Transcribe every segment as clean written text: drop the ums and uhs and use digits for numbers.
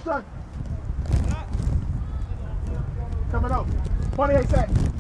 Question. Coming up. 28 seconds.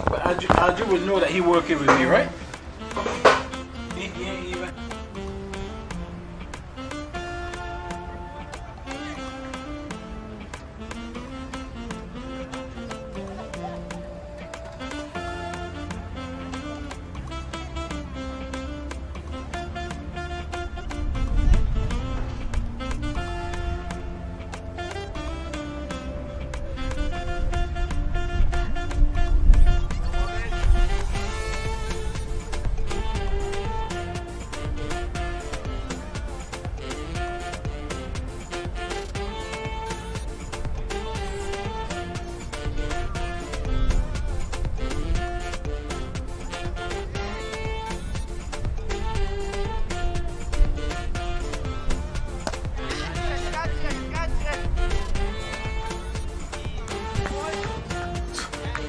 But Andrew would know that he working with me, right?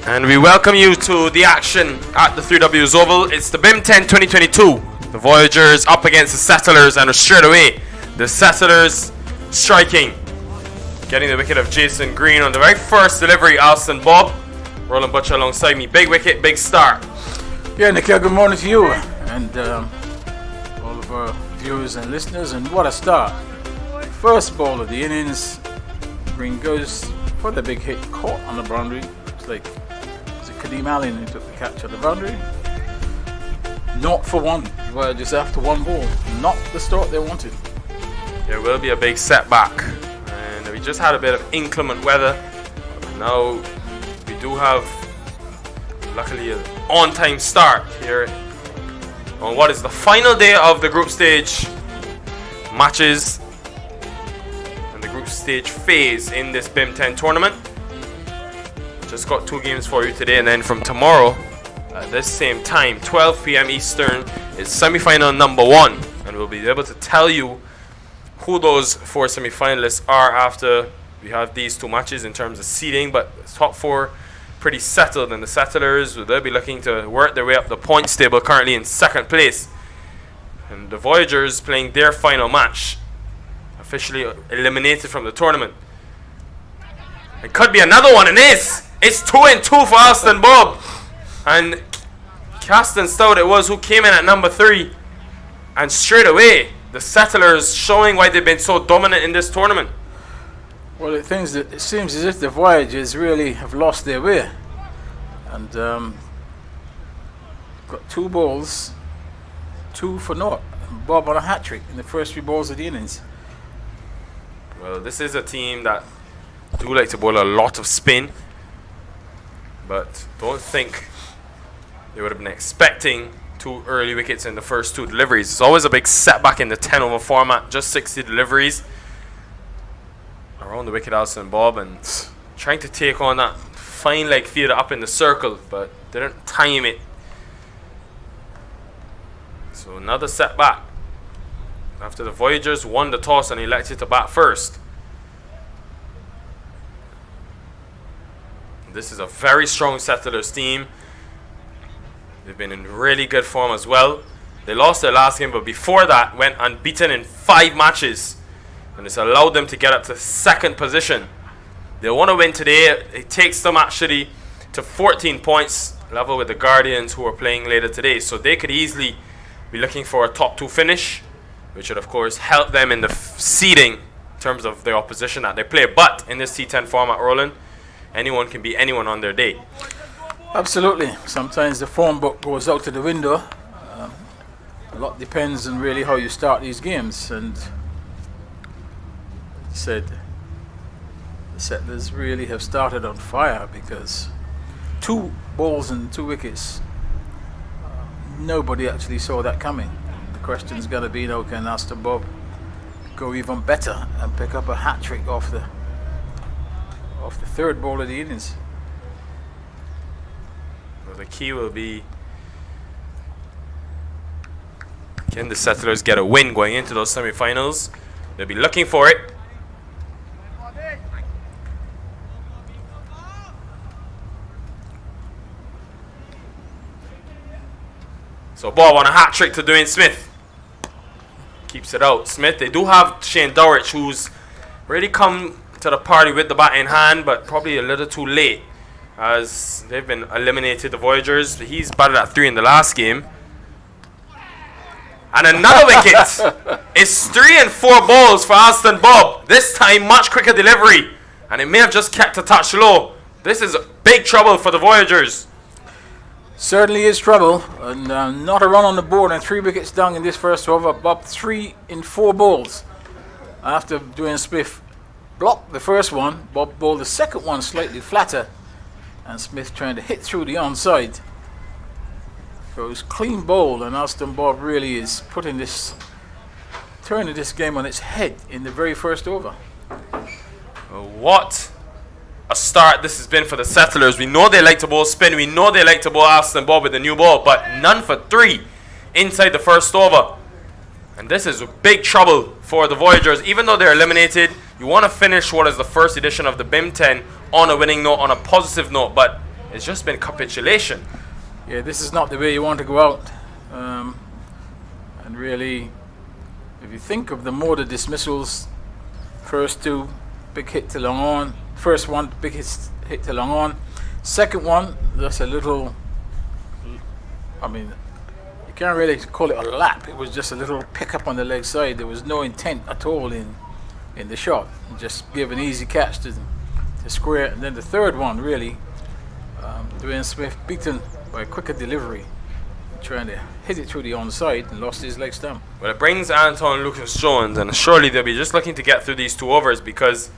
And we welcome you to the action at the 3W's Oval. It's the BIM 10 2022. The Voyagers up against the Settlers, and straight away, the Settlers striking. Getting the wicket of Jason Green on the very first delivery, Alston Bob. Roland Butcher alongside me. Big wicket, big start. Yeah, Nikhil, good morning to you and all of our viewers and listeners. And what a start. First ball of the innings. Green goes for the big hit, caught on the boundary. It's like Kadeem Allen who took the catch at the boundary. Not for one. Well, just after one ball. Not the start they wanted. There will be a big setback. And we just had a bit of inclement weather. Now we do have, luckily, an on-time start here on what is the final day of the group stage matches and the group stage phase in this BIM 10 tournament. Just got 2 games for you today, and then from tomorrow at this same time, 12 p.m. Eastern, is semi-final number 1, and we'll be able to tell you who those 4 semi-finalists are after we have these 2 matches in terms of seeding. But the top 4 pretty settled, and the Settlers, they'll be looking to work their way up the points table, currently in 2nd place, and the Voyagers playing their final match, officially eliminated from the tournament. It could be another one, and it's 2-2 for Alston Bob. And Caston Stout it was who came in at number 3. And straight away, the Settlers showing why they've been so dominant in this tournament. Well, it seems as if the Voyagers really have lost their way. And got 2 balls, 2 for naught. Bob on a hat-trick in the first 3 balls of the innings. Well, this is a team that do like to bowl a lot of spin, but don't think they would have been expecting 2 early wickets in the first 2 deliveries. It's always a big setback in the 10 over format, just 60 deliveries around the wicket. Alston Bob and trying to take on that fine leg fielder up in the circle, but didn't time it. So another setback. after the Voyagers won the toss and elected to bat first. This is a very strong Settlers team. They've been in really good form as well. They lost their last game, but before that went unbeaten in 5 matches. And it's allowed them to get up to second position. They want to win today. It takes them actually to 14 points, level with the Guardians, who are playing later today. So they could easily be looking for a top 2 finish, which would of course help them in the seeding in terms of the opposition that they play. But in this T10 format, Roland, anyone can beat anyone on their day. Absolutely. Sometimes the form book goes out to the window. A lot depends on really how you start these games. And said the Settlers really have started on fire, because 2 balls and 2 wickets. Nobody actually saw that coming. The question's got to be now, can Aston Bob go even better and pick up a hat trick off the third ball of the innings? Well, the key will be, can the Settlers get a win going into those semi-finals? They'll be looking for it. So Bob on a hat trick to Dwayne Smith. Keeps it out. Smith, they do have Shane Dowrich, who's really come to the party with the bat in hand, but probably a little too late, as they've been eliminated, the Voyagers. He's batted at 3 in the last game. And another wicket. It's 3 and 4 balls for Aston Bob. This time much quicker delivery, and it may have just kept a touch low. This is big trouble for the Voyagers. Certainly is trouble, and not a run on the board and 3 wickets down in this first over. Bob 3 in 4 balls. After Dwayne Smith blocked the first one, Bob bowled the second one slightly flatter, and Smith trying to hit through the onside. So it's clean bowl, and Aston Bob really is turning this game on its head in the very first over. What a start this has been for the Settlers. We know they like to bowl spin. We know they like to bowl Aston Bob with the new ball, but none for 3 inside the first over. And this is big trouble for the Voyagers. Even though they're eliminated, you want to finish what is the first edition of the BIM 10 on a winning note, on a positive note, but it's just been capitulation. Yeah, this is not the way you want to go out. And really, if you think of the mode of dismissals, first 2, big hit to long on. First one, big hit to long on. Second one, that's a little, I mean, you can't really call it a lap. It was just a little pick up on the leg side. There was no intent at all in the shot. Just give an easy catch to square. And then the third one, really, Dwayne Smith beaten by a quicker delivery, trying to hit it through the onside, and lost his leg stump. Well, it brings Anton Lucas Jones, and surely they'll be just looking to get through these 2 overs, because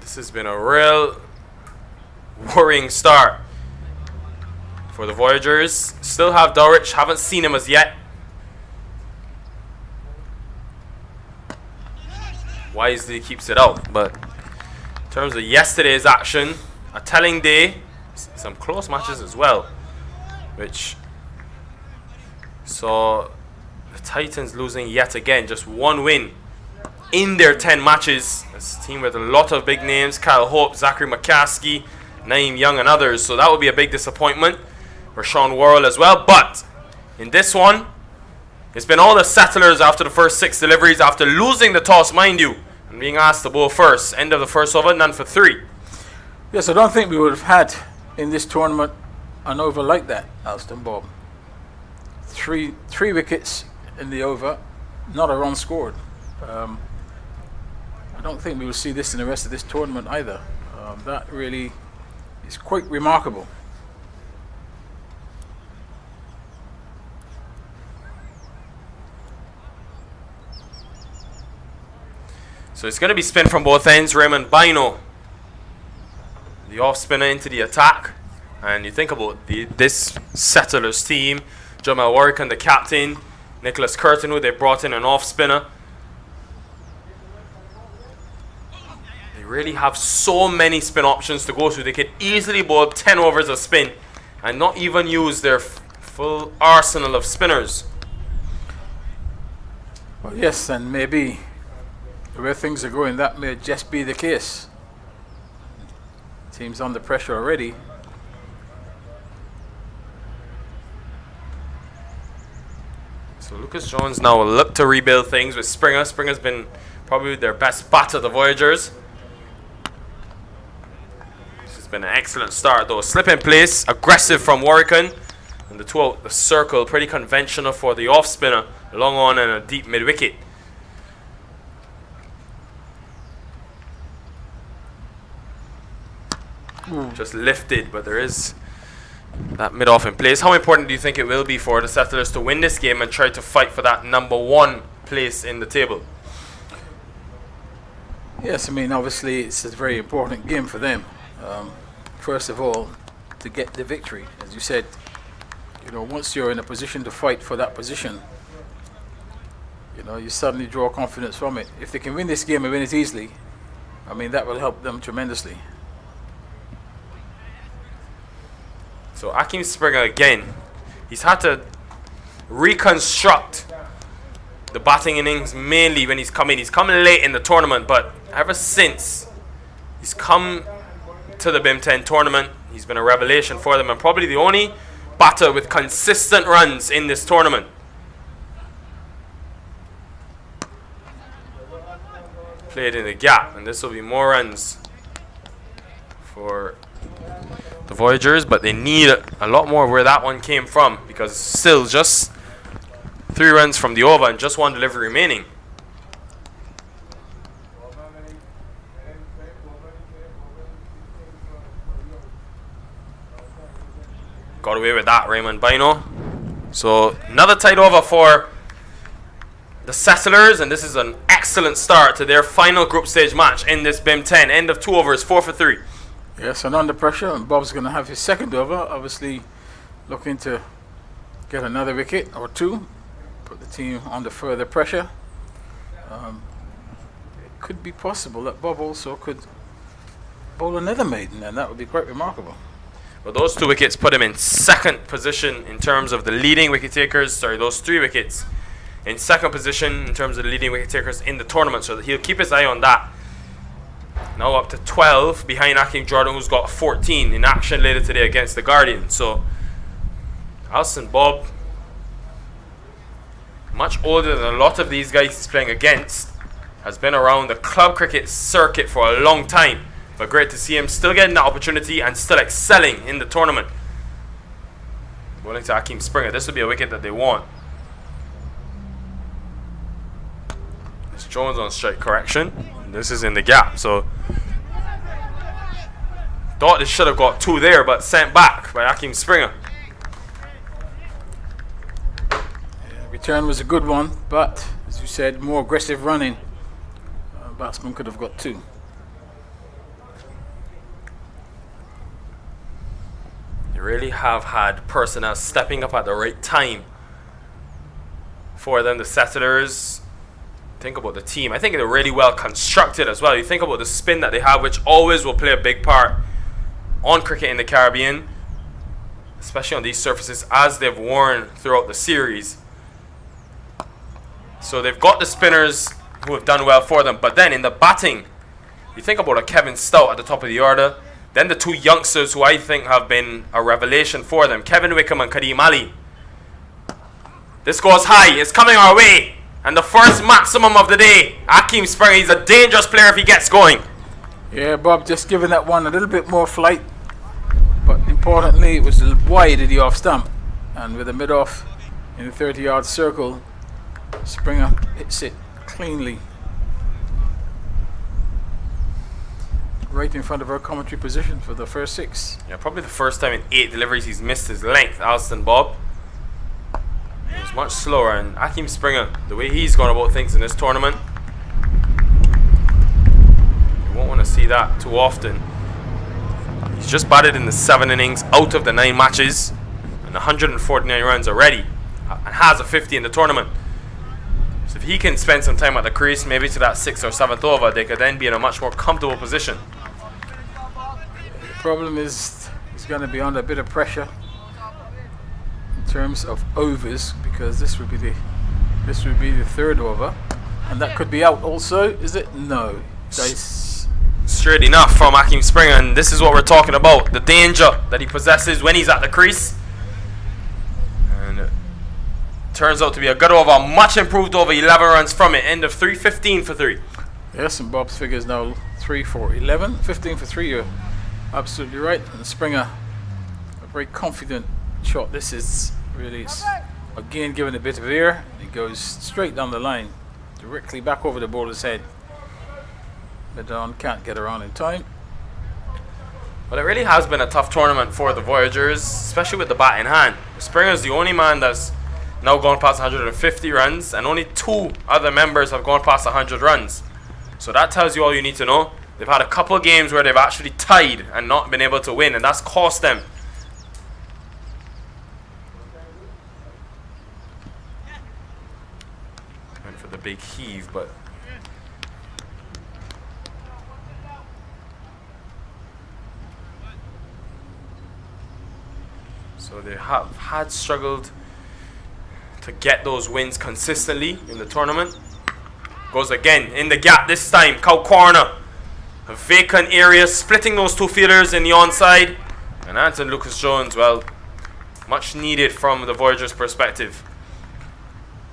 this has been a real worrying start for the Voyagers. Still have Dowrich, haven't seen him as yet. Wisely keeps it out, but in terms of yesterday's action, a telling day, some close matches as well, which saw the Titans losing yet again, just 1 win in their 10 matches. It's a team with a lot of big names: Kyle Hope, Zachary McCaskey, Naeem Young, and others. So that would be a big disappointment for Sean Worrell as well. But in this one, it's been all the Settlers after the first 6 deliveries, after losing the toss, mind you, and being asked to bowl first. End of the first over, none for 3. Yes, I don't think we would have had in this tournament an over like that, Aston Bob. 3 wickets in the over, not a run scored. I don't think we will see this in the rest of this tournament either. That really is quite remarkable. So it's going to be spin from both ends. Raymond Bino, the off spinner, into the attack. And you think about this Settlers team: Jamal Warrican, the captain, Nicholas Curtin, who they brought in an off spinner. They really have so many spin options to go through. They could easily bowl 10 overs of spin and not even use their full arsenal of spinners. Well, yes, and maybe the way things are going, that may just be the case. Team's under pressure already. So Lucas Jones now will look to rebuild things with Springer. Springer's been probably their best batter, the Voyagers. This has been an excellent start though. Slip in place, aggressive from Warwican. And the two out the circle, pretty conventional for the off spinner. Long on and a deep mid wicket. Just lifted, but there is that mid off in place. How important do you think it will be for the Settlers to win this game and try to fight for that #1 place in the table? Yes, I mean, obviously it's a very important game for them. First of all, to get the victory. As you said, you know, once you're in a position to fight for that position, you know, you suddenly draw confidence from it. If they can win this game and win it easily, I mean, that will help them tremendously. So Akeem Springer again, he's had to reconstruct the batting innings mainly when he's come in. He's come late in the tournament, but ever since he's come to the BIM 10 tournament, he's been a revelation for them and probably the only batter with consistent runs in this tournament. Played in the gap, and this will be more runs for the Voyagers, but they need a lot more where that one came from because it's still just 3 runs from the over and just 1 delivery remaining. Got away with that, Raymond Bino. So another tight over for the Settlers, and this is an excellent start to their final group stage match in this BIM 10. End of 2 overs, 4 for 3. Yes, and under pressure, and Bob's going to have his second over, obviously looking to get another wicket or 2, put the team under further pressure. It could be possible that Bob also could bowl another maiden, and that would be quite remarkable. Well, those 2 wickets put him in second position in terms of the leading wicket takers. Sorry, those 3 wickets in second position in terms of the leading wicket takers in the tournament, so that he'll keep his eye on that. Now up to 12 behind Akeem Jordan, who's got 14 in action later today against the Guardian. So Alston Bob, much older than a lot of these guys he's playing against, has been around the club cricket circuit for a long time. But great to see him still getting that opportunity and still excelling in the tournament. Bowling to Akeem Springer. This would be a wicket that they want. It's Jones on strike correction. This is in the gap, so thought they should have got 2 there, but sent back by Akeem Springer. Yeah, return was a good one, but as you said, more aggressive running. Batsman could have got 2. They really have had personnel stepping up at the right time for them, the Settlers. Think about the team. I think they're really well constructed as well. You think about the spin that they have, which always will play a big part on cricket in the Caribbean, especially on these surfaces, as they've worn throughout the series. So they've got the spinners who have done well for them. But then in the batting, you think about a Kevin Stout at the top of the order, then the 2 youngsters who I think have been a revelation for them, Kevin Wickham and Kadeem Ali. This goes high. It's coming our way. And the first maximum of the day, Akeem Springer. He's a dangerous player if he gets going. Yeah, Bob just giving that one a little bit more flight. But importantly, it was wide of the off stump. And with a mid-off in the 30-yard circle, Springer hits it cleanly. Right in front of our commentary position for the first 6. Yeah, probably the first time in 8 deliveries he's missed his length, Alston Bob. It was much slower, and Akeem Springer, the way he's gone about things in this tournament, you won't want to see that too often. He's just batted in the 7 innings out of the 9 matches and 149 runs already, and has a 50 in the tournament. So if he can spend some time at the crease, maybe to that 6th or 7th over, they could then be in a much more comfortable position. The problem is he's going to be under a bit of pressure in terms of overs, because this would be the This would be the third over. And that could be out also, is it? No. Dice. Straight enough from Akeem Springer, and this is what we're talking about. The danger that he possesses when he's at the crease. And it turns out to be a good over, much improved over, 11 runs from it. End of 3, 15 for 3. Yes, and Bob's figures now 3 for 11. 15 for 3, you're absolutely right. And Springer, a very confident shot. This is really, again, given a bit of air. It goes straight down the line, directly back over the bowler's head. Bedon can't get around in time. Well, it really has been a tough tournament for the Voyagers, especially with the bat in hand. Springer's the only man that's now gone past 150 runs, and only 2 other members have gone past 100 runs. So that tells you all you need to know. They've had a couple of games where they've actually tied and not been able to win, and that's cost them. Went for the big heave, but so they have had struggled to get those wins consistently in the tournament. Goes again in the gap this time, cow corner. A vacant area, splitting those 2 fielders in the onside. And Anton Lucas Jones, well, much needed from the Voyagers' perspective.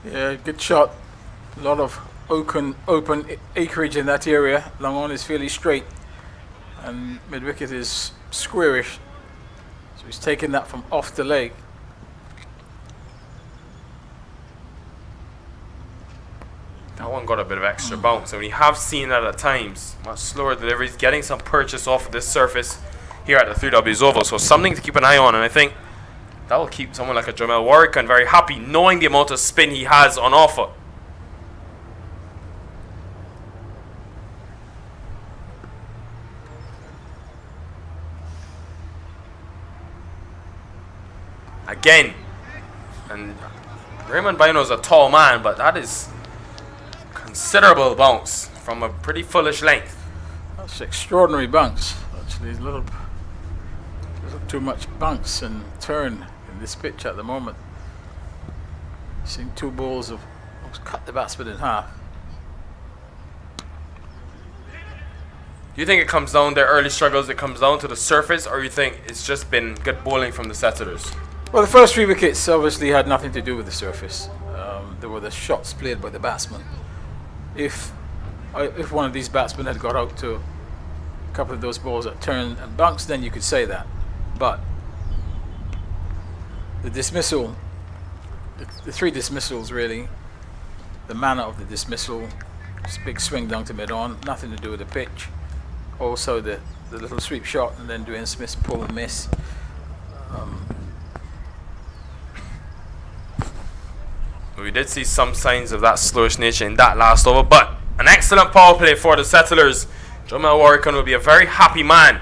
Yeah, good shot. A lot of open acreage in that area. Long on is fairly straight, and mid wicket is squarish. So he's taking that from off the leg. That one got a bit of extra bounce, and we have seen that at times. Much slower deliveries, getting some purchase off of this surface here at the 3Ws Oval. So something to keep an eye on, and I think that will keep someone like a Jamel Warrican very happy, knowing the amount of spin he has on offer. Again, and Raymond Bino's a tall man, but that is considerable bounce from a pretty foolish length. That's extraordinary bounce. Actually, there's a little too much bounce and turn in this pitch at the moment. Seeing 2 balls have almost cut the batsman in half. Do you think it comes down to early struggles, it comes down to the surface, or you think it's just been good bowling from the settlers? Well, the first 3 wickets obviously had nothing to do with the surface. There were the shots played by the batsmen. If one of these batsmen had got out to a couple of those balls that turned and bounced, then you could say that. But the dismissal, the 3 dismissals really, the manner of the dismissal, this big swing down to mid-on, nothing to do with the pitch. Also the little sweep shot, and then Dwayne Smith's pull and miss. We did see some signs of that slowish nature in that last over, but an excellent power play for the settlers. Jamel Warrican will be a very happy man.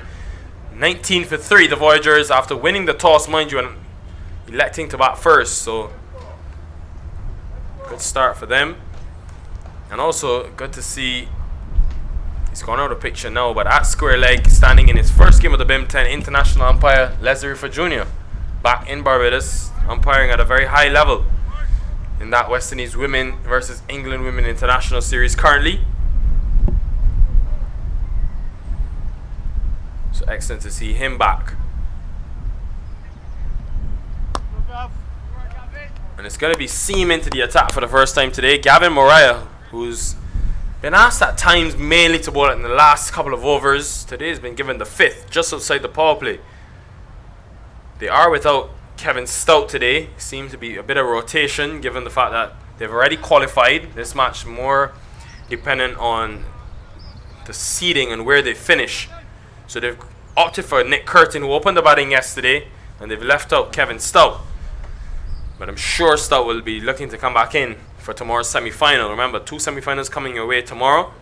19 for 3, the Voyagers, after winning the toss, mind you, and electing to bat first. So good start for them. And also good to see, he's gone out of picture now, but at square leg, standing in his first game of the BIM 10, international umpire Leslie Rifer Jr. back in Barbados, umpiring at a very high level in that West Indies Women versus England Women International Series currently. So excellent to see him back. And it's going to be Seam into the attack for the first time today. Gavin Moriah, who's been asked at times mainly to bowl in the last couple of overs. Today has been given the 5th, just outside the power play. They are without Kevin Stout today. Seems to be a bit of rotation given the fact that they've already qualified. This match more dependent on the seeding and where they finish. So they've opted for Nick Curtin, who opened the batting yesterday, and they've left out Kevin Stout. But I'm sure Stout will be looking to come back in for tomorrow's semi-final. Remember, 2 semi-finals coming your way tomorrow.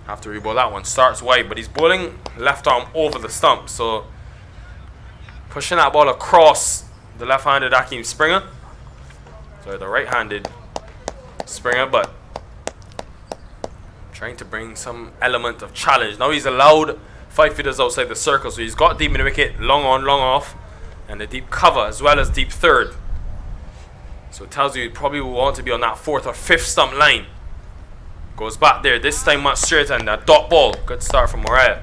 Have to re-bowl that one. Starts wide, but he's bowling left arm over the stump. So pushing that ball across the left-handed Akeem Springer. Sorry, the right-handed Springer, but trying to bring some element of challenge. Now he's allowed 5 feeters outside the circle, so he's got deep in the wicket, long on, long off, and a deep cover as well as deep third. So it tells you probably will want to be on that 4th or 5th stump line. Goes back there, this time much straighter, and a dot ball. Good start from Mariah.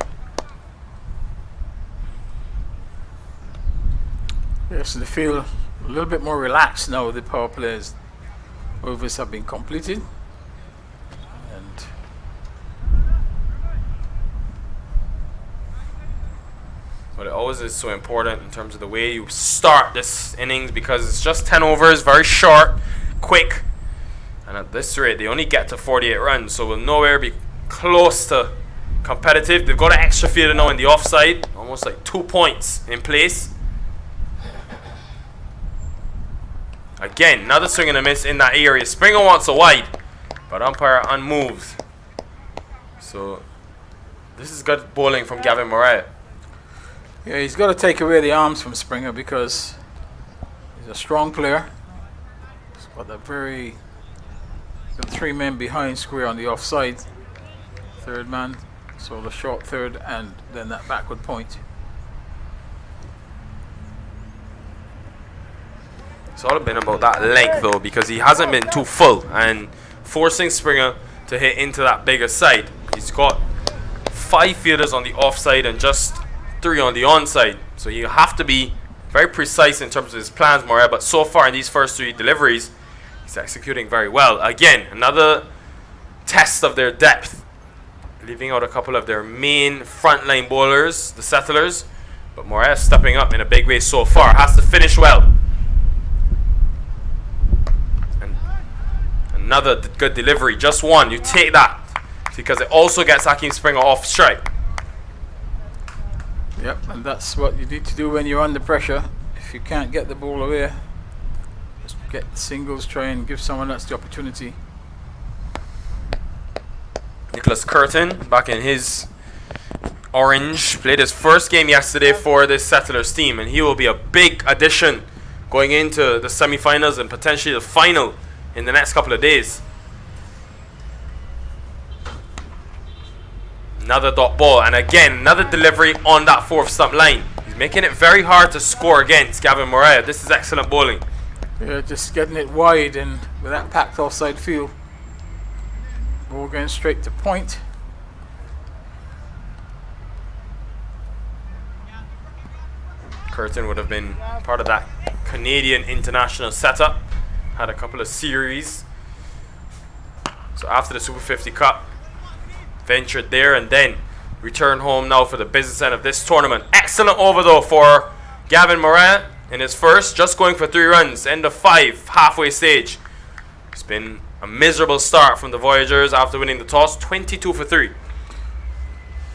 Yes, they feel a little bit more relaxed now. The power players' overs have been completed, and but it always is so important in terms of the way you start this innings, because it's just 10 overs, very short, quick, and at this rate they only get to 48 runs, so we'll nowhere be close to competitive. They've got an extra fielder now in the offside, almost like 2 points in place. Again, another swing and a miss in that area. Springer wants a wide, but umpire unmoved. So this is good bowling from Gavin Mariah. yeah, he's got to take away the arms from Springer because he's a strong player. He's got got 3 men behind square on the offside. Third man, so the short third, and then that backward point. It's all been about that length though, because he hasn't been too full and forcing Springer to hit into that bigger side. He's got 5 fielders on the offside and just 3 on the onside. So you have to be very precise in terms of his plans, Mariah. But so far in these first 3 deliveries, he's executing very well. Again, another test of their depth, leaving out a couple of their main frontline bowlers, the settlers. But Mariah stepping up in a big way so far. Has to finish well. Another good delivery, just 1. You take that because it also gets Hakeem Springer off strike. Yep, and that's what you need to do when you're under pressure. If you can't get the ball away, just get the singles, try and give someone else the opportunity. Nicholas Curtin, back in his orange, played his first game yesterday for this Settlers team, and he will be a big addition going into the semi-finals and potentially the final in the next couple of days. Another dot ball, and again another delivery on that 4th stump line. He's making it very hard to score against Gavin Mariah. This is excellent bowling. Yeah, just getting it wide, and with that packed offside field, ball going straight to point. Curtin would have been part of that Canadian international setup. Had a couple of series. So after the Super 50 Cup, ventured there and then returned home now for the business end of this tournament. Excellent over though for Gavin Mariah in his first, just going for 3 runs, end of 5, halfway stage. It's been a miserable start from the Voyagers after winning the toss, 22 for 3.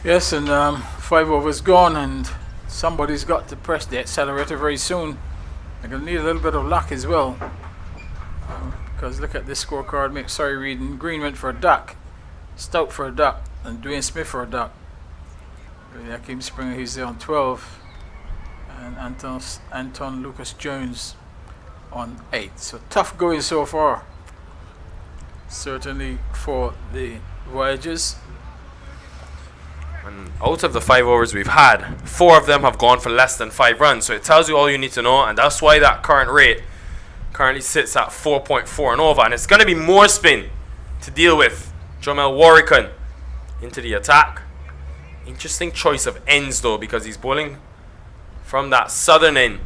Yes, and 5 overs gone, and somebody's got to press the accelerator very soon. They're going to need a little bit of luck as well. Because look at this scorecard, McSorry reading. Green went for a duck, Stout for a duck, and Dwayne Smith for a duck. Hakeem Springer, he's there on 12, and Anton Lucas Jones on 8. So tough going so far, certainly for the Voyagers. And out of the 5 overs we've had, 4 of them have gone for less than 5 runs. So it tells you all you need to know, and that's why that current rate currently sits at 4.4 and over. And it's going to be more spin to deal with. Jamel Warrican into the attack. Interesting choice of ends though, because he's bowling from that southern end.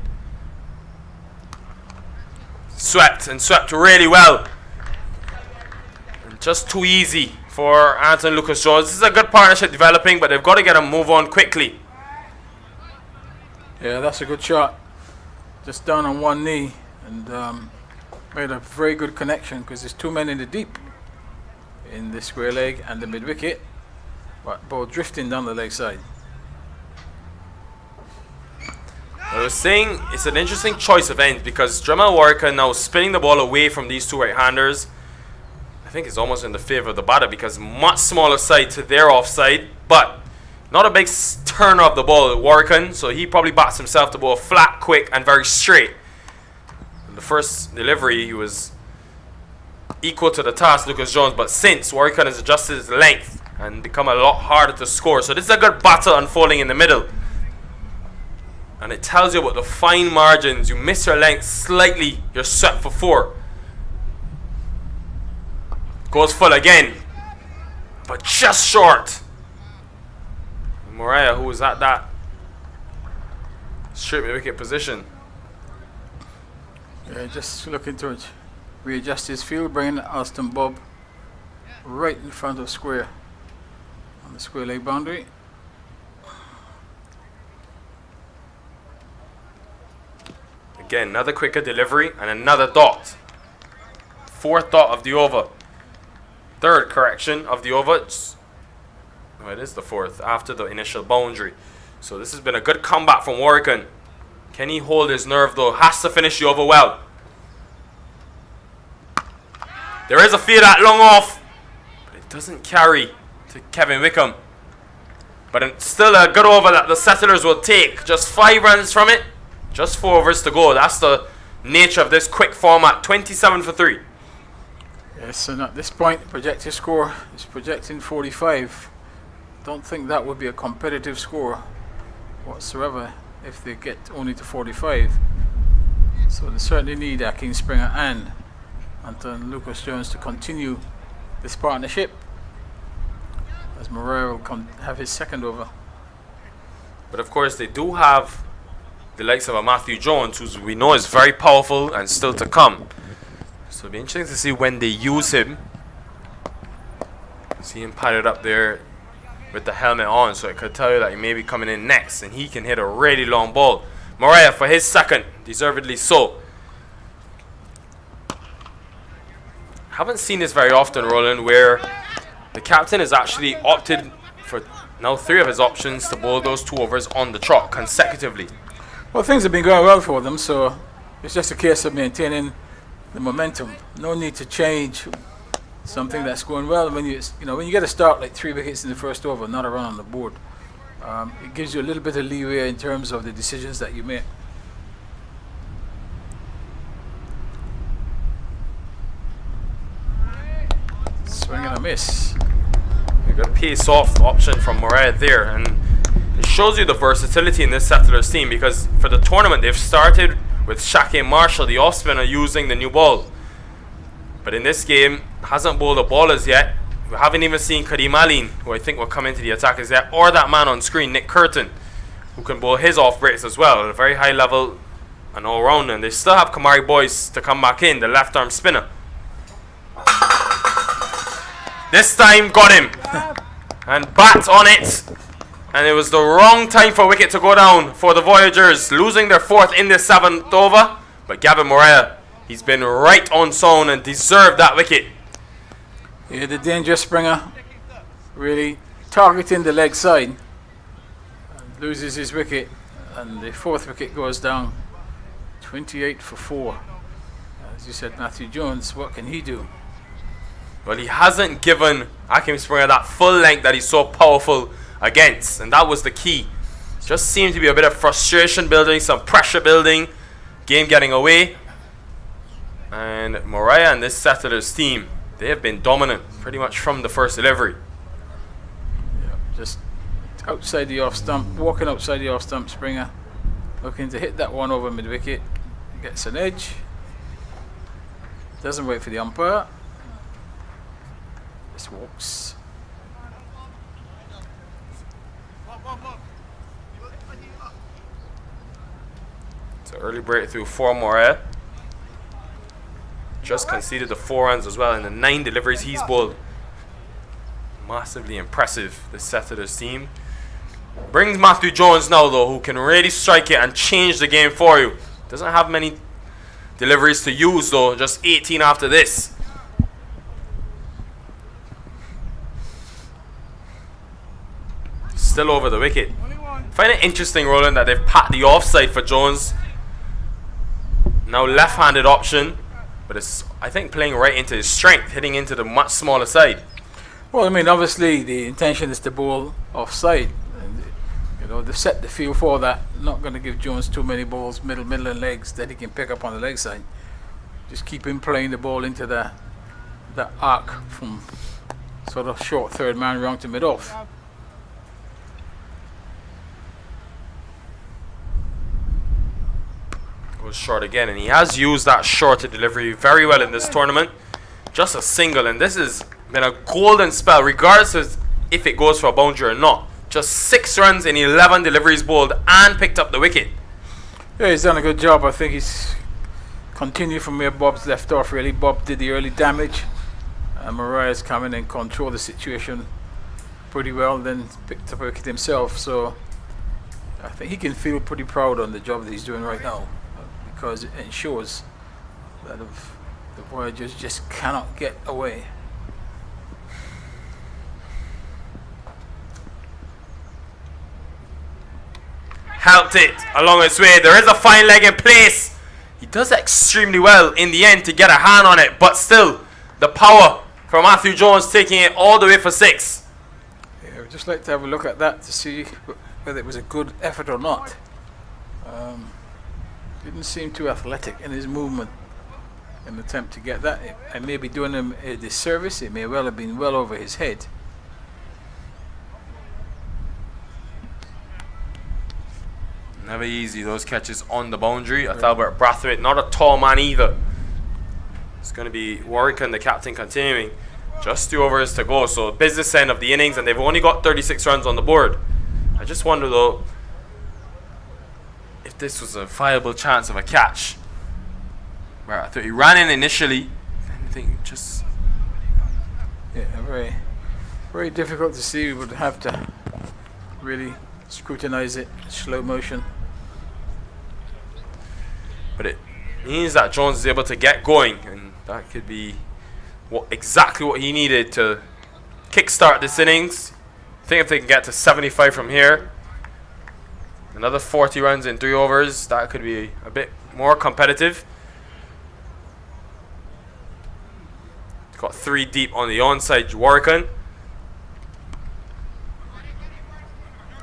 Swept really well. And just too easy for Anton Lucas Jones. This is a good partnership developing, but they've got to get a move on quickly. Yeah, that's a good shot. Just down on one knee, and made a very good connection because there's 2 men in the deep in the square leg and the mid wicket, but ball drifting down the leg side. I was saying it's an interesting choice of ends because Jamel Warrican now spinning the ball away from these 2 right-handers. I think it's almost in the favor of the batter because much smaller side to their offside, but not a big turn of the ball, Warrican, so he probably bats himself to bowl flat, quick, and very straight. In the first delivery, he was equal to the task, Lucas Jones, but since Warwickon has adjusted his length and become a lot harder to score. So this is a good battle unfolding in the middle. And it tells you about the fine margins. You miss your length slightly, you're set for 4. Goes full again, but just short. Mariah, who was at that straight wicket position. Yeah, just looking to it. Readjust his field, bringing Alston Bob right in front of square on the square leg boundary. Again, another quicker delivery and another dot. 4th dot of the over. 3rd correction of the over. Oh, it is the 4th after the initial boundary. So this has been a good comeback from Warwickon. Can he hold his nerve though? Has to finish the over well. There is a field at long off, but it doesn't carry to Kevin Wickham. But it's still a good over that the Settlers will take. Just 5 runs from it. Just 4 overs to go. That's the nature of this quick format. 27 for 3. Yes, and at this point, projected score is projecting 45. Don't think that would be a competitive score whatsoever if they get only to 45. So they certainly need Akin Springer and Anton Lucas Jones to continue this partnership, as Moreira will have his 2nd over. But of course, they do have the likes of a Matthew Jones, who we know is very powerful and still to come. So it'll be interesting to see when they use him. See him padded up there with the helmet on, so it could tell you that he may be coming in next, and he can hit a really long ball. Moreira for his 2nd, deservedly so. Haven't seen this very often, Roland, where the captain has actually opted for now 3 of his options to bowl those 2 overs on the trot consecutively. Well, things have been going well for them, so it's just a case of maintaining the momentum. No need to change something that's going well. When you get a start like 3 wickets in the first over, not a run on the board, it gives you a little bit of leeway in terms of the decisions that you make. Swing and a miss. You got a pace off option from Moreira there, and it shows you the versatility in this Settlers team, because for the tournament they've started with Shake Marshall, the off spinner, using the new ball. But in this game, hasn't bowled a ball as yet. We haven't even seen Kadeem Aline, who I think will come into the attack as yet, or that man on screen, Nick Curtin, who can bowl his off breaks as well at a very high level and all round. And they still have Kamari Boyce to come back in, the left arm spinner. This time got him and bat on it, and it was the wrong time for wicket to go down for the Voyagers, losing their 4th in the 7th over. But Gavin Moreira, he's been right on zone and deserved that wicket. Yeah, the dangerous Springer really targeting the leg side, and loses his wicket, and the 4th wicket goes down. 28 for 4. As you said, Matthew Jones, what can he do? Well, he hasn't given Akim Springer that full length that he's so powerful against, and that was the key. Just seemed to be a bit of frustration building, some pressure building, game getting away. And Moreira and this Settlers team, they have been dominant pretty much from the first delivery. Yeah, just outside the off stump, walking outside the off stump. Springer looking to hit that one over mid wicket, gets an edge, doesn't wait for the umpire, just walks. It's an early breakthrough for Moreira. Just conceded the 4 runs as well in the 9 deliveries he's bowled. Massively impressive, this Settlers team. Brings Matthew Jones now though, who can really strike it and change the game for you. Doesn't have many deliveries to use though, just 18 after this. Still over the wicket. Find it interesting, Roland, that they've pat the offside for Jones. Now left-handed option, but it's, I think, playing right into his strength, hitting into the much smaller side. Well, I mean, obviously the intention is to bowl offside. And, you know, they've set the field for that. Not going to give Jones too many balls, middle and legs that he can pick up on the leg side. Just keep him playing the ball into the that arc from sort of short third man round to mid-off. Goes short again, and he has used that shorter delivery very well in this tournament. Just a single, and this has been a golden spell, regardless of if it goes for a boundary or not. Just 6 runs in 11 deliveries bowled and picked up the wicket. Yeah, he's done a good job. I think he's continued from where Bob's left off, really. Bob did the early damage. Mariah's come in and controlled the situation pretty well, then picked up a wicket himself. So I think he can feel pretty proud on the job that he's doing right now, because it ensures that the Voyagers just cannot get away. Helped it along its way. There is a fine leg in place. He does extremely well in the end to get a hand on it, but still the power from Matthew Jones taking it all the way for 6. Yeah, we'd just like to have a look at that to see whether it was a good effort or not. Didn't seem too athletic in his movement in an attempt to get that. I may be doing him a disservice. It may well have been well over his head. Never easy, those catches on the boundary. Athalbert Brathwaite, not a tall man either. It's going to be Warwick and the captain continuing. Just 2 overs to go, so business end of the innings, and they've only got 36 runs on the board. I just wonder though if this was a viable chance of a catch. Where I thought he ran in initially, I think just... Yeah, very, very difficult to see. We would have to really scrutinize it in slow motion. But it means that Jones is able to get going, and that could be exactly what he needed to kickstart this innings. I think if they can get to 75 from here, another 40 runs in 3 overs, that could be a bit more competitive. Got 3 deep on the onside Warwick.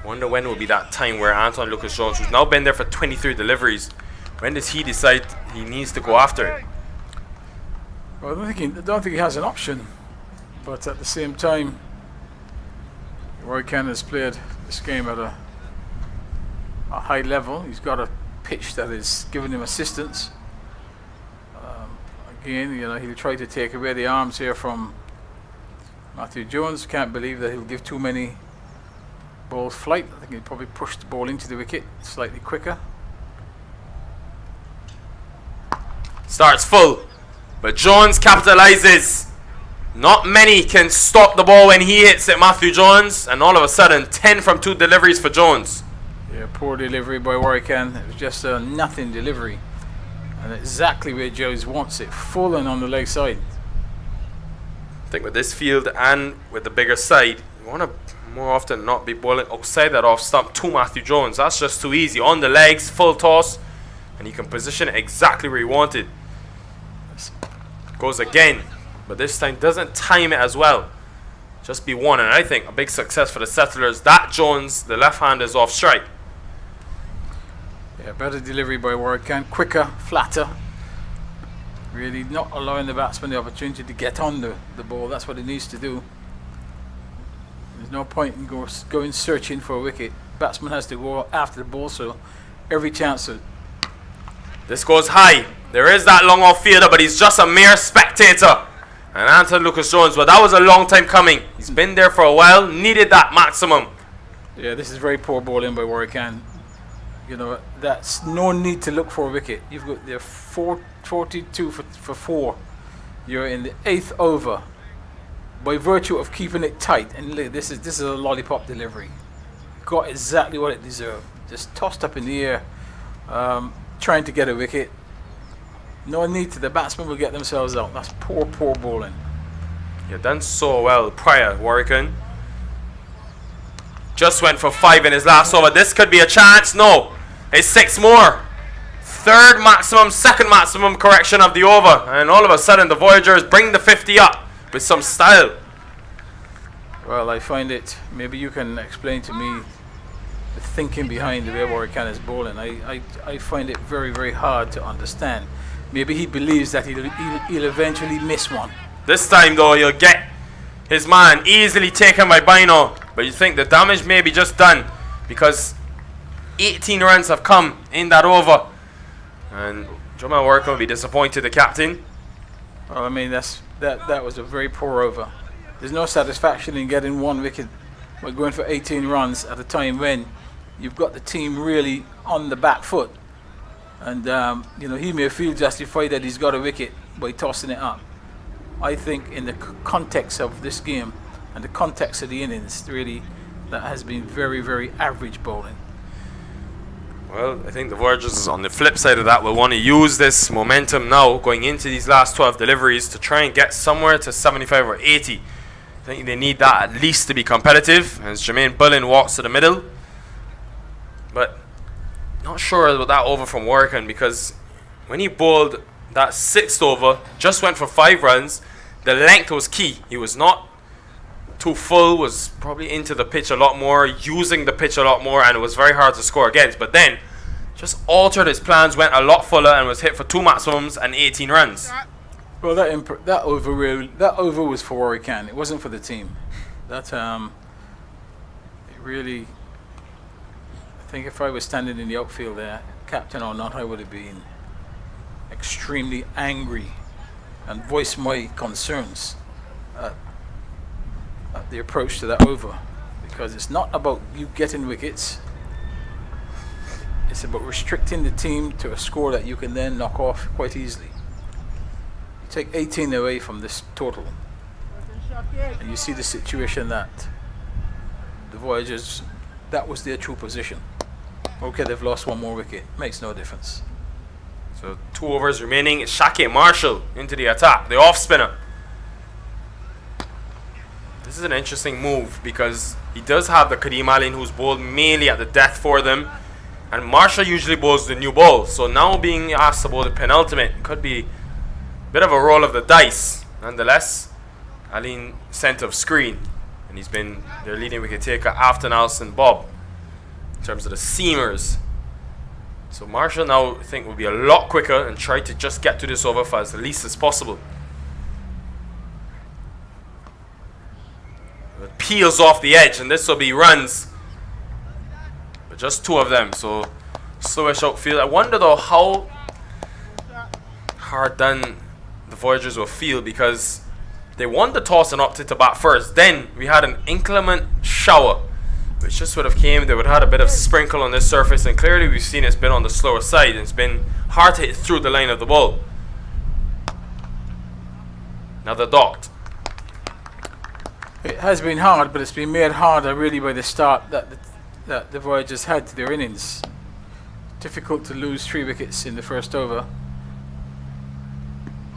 Wonder when will be that time where Anton Lucas Jones, who's now been there for 23 deliveries, when does he decide he needs to go after it? Well, I don't think he has an option, but at the same time, Warwick has played this game at a high level. He's got a pitch that is giving him assistance. Again, you know, he'll try to take away the arms here from Matthew Jones. Can't believe that he'll give too many balls flight. I think he'll probably push the ball into the wicket slightly quicker. Starts full, but Jones capitalizes. Not many can stop the ball when he hits it, Matthew Jones, and all of a sudden 10 from 2 deliveries for Jones. Yeah, poor delivery by Warwick. It was just a nothing delivery, and exactly where Jones wants it, full and on the leg side. I think with this field and with the bigger side, you want to more often not be bowling outside that off stump to Matthew Jones. That's just too easy. On the legs, full toss, and he can position it exactly where he wanted. Goes again, but this time doesn't time it as well. Just be one, and I think a big success for the Settlers. That Jones, the left hand, is off strike. Yeah, better delivery by Warwick, quicker, flatter. Really not allowing the batsman the opportunity to get on the ball. That's what he needs to do. There's no point in going searching for a wicket. Batsman has to go after the ball, so every chance to... This goes high. There is that long off fielder, but he's just a mere spectator. And Anton Lucas Jones, well, that was a long time coming. He's been there for a while, needed that maximum. Yeah, this is very poor bowling by Warwick. You know, that's no need to look for a wicket. You've got there 42 for 4. You're in the 8th over. By virtue of keeping it tight, and look, this is a lollipop delivery. Got exactly what it deserved. Just tossed up in the air, trying to get a wicket. No need to. The batsmen will get themselves out. That's poor bowling. You've done so well prior, Warwick. Just went for 5 in his last over. This could be a chance. No, it's 6 more. 3rd maximum, 2nd maximum correction of the over, and all of a sudden the Voyagers bring the 50 up with some style. Well, I find it, maybe you can explain to me the thinking behind the way Warwick is bowling. I find it very, very hard to understand. Maybe he believes that he'll eventually miss one. This time though, he'll get his man easily taken by Bino. But you think the damage may be just done because 18 runs have come in that over. And Jamal Worker will be disappointed, the captain. Well, I mean, that was a very poor over. There's no satisfaction in getting 1 wicket by going for 18 runs at a time when you've got the team really on the back foot. And, you know, he may feel justified that he's got a wicket by tossing it up. I think in the context of this game and the context of the innings, really, that has been very, very average bowling. Well, I think the Voyagers, on the flip side of that, will want to use this momentum now going into these last 12 deliveries to try and get somewhere to 75 or 80. I think they need that at least to be competitive as Jermaine Bullen walks to the middle. But not sure about that over from Workin, because when he bowled that 6th over, just went for 5 runs. The length was key. He was not too full, was probably into the pitch a lot more, using the pitch a lot more, and it was very hard to score against. But then just altered his plans, went a lot fuller, and was hit for 2 maximums and 18 runs. Well, that over was for Warwick. It wasn't for the team. That it really. I think if I was standing in the outfield there, captain or not, I would have been extremely angry and voiced my concerns at the approach to that over, because it's not about you getting wickets. It's about restricting the team to a score that you can then knock off quite easily. You take 18 away from this total, and you see the situation that the Voyagers, that was their true position. Okay, they've lost 1 more wicket. Makes no difference. So 2 overs remaining. It's Shakib Marshall into the attack, the off spinner. This is an interesting move because he does have the Kadeem Allen, who's bowled mainly at the death for them, and Marshall usually bowls the new ball. So now being asked to bowl the penultimate could be a bit of a roll of the dice. Nonetheless, Allen centre of screen, and he's been their leading wicket taker after Nelson Bob in terms of the seamers. So Marshall now, I think, will be a lot quicker and try to just get to this over for as least as possible. It peels off the edge, and this will be runs, but just 2 of them. So slowish outfield. I wonder though how hard done the Voyagers will feel, because they won the toss and opted to bat first. Then we had an inclement shower, which just would have came. They would have had a bit of sprinkle on this surface, and clearly we've seen it's been on the slower side. It's been hard to hit through the line of the ball. Now the dot. It has been hard, but it's been made harder really by the start that the Voyagers had to their innings. Difficult to lose 3 wickets in the first over.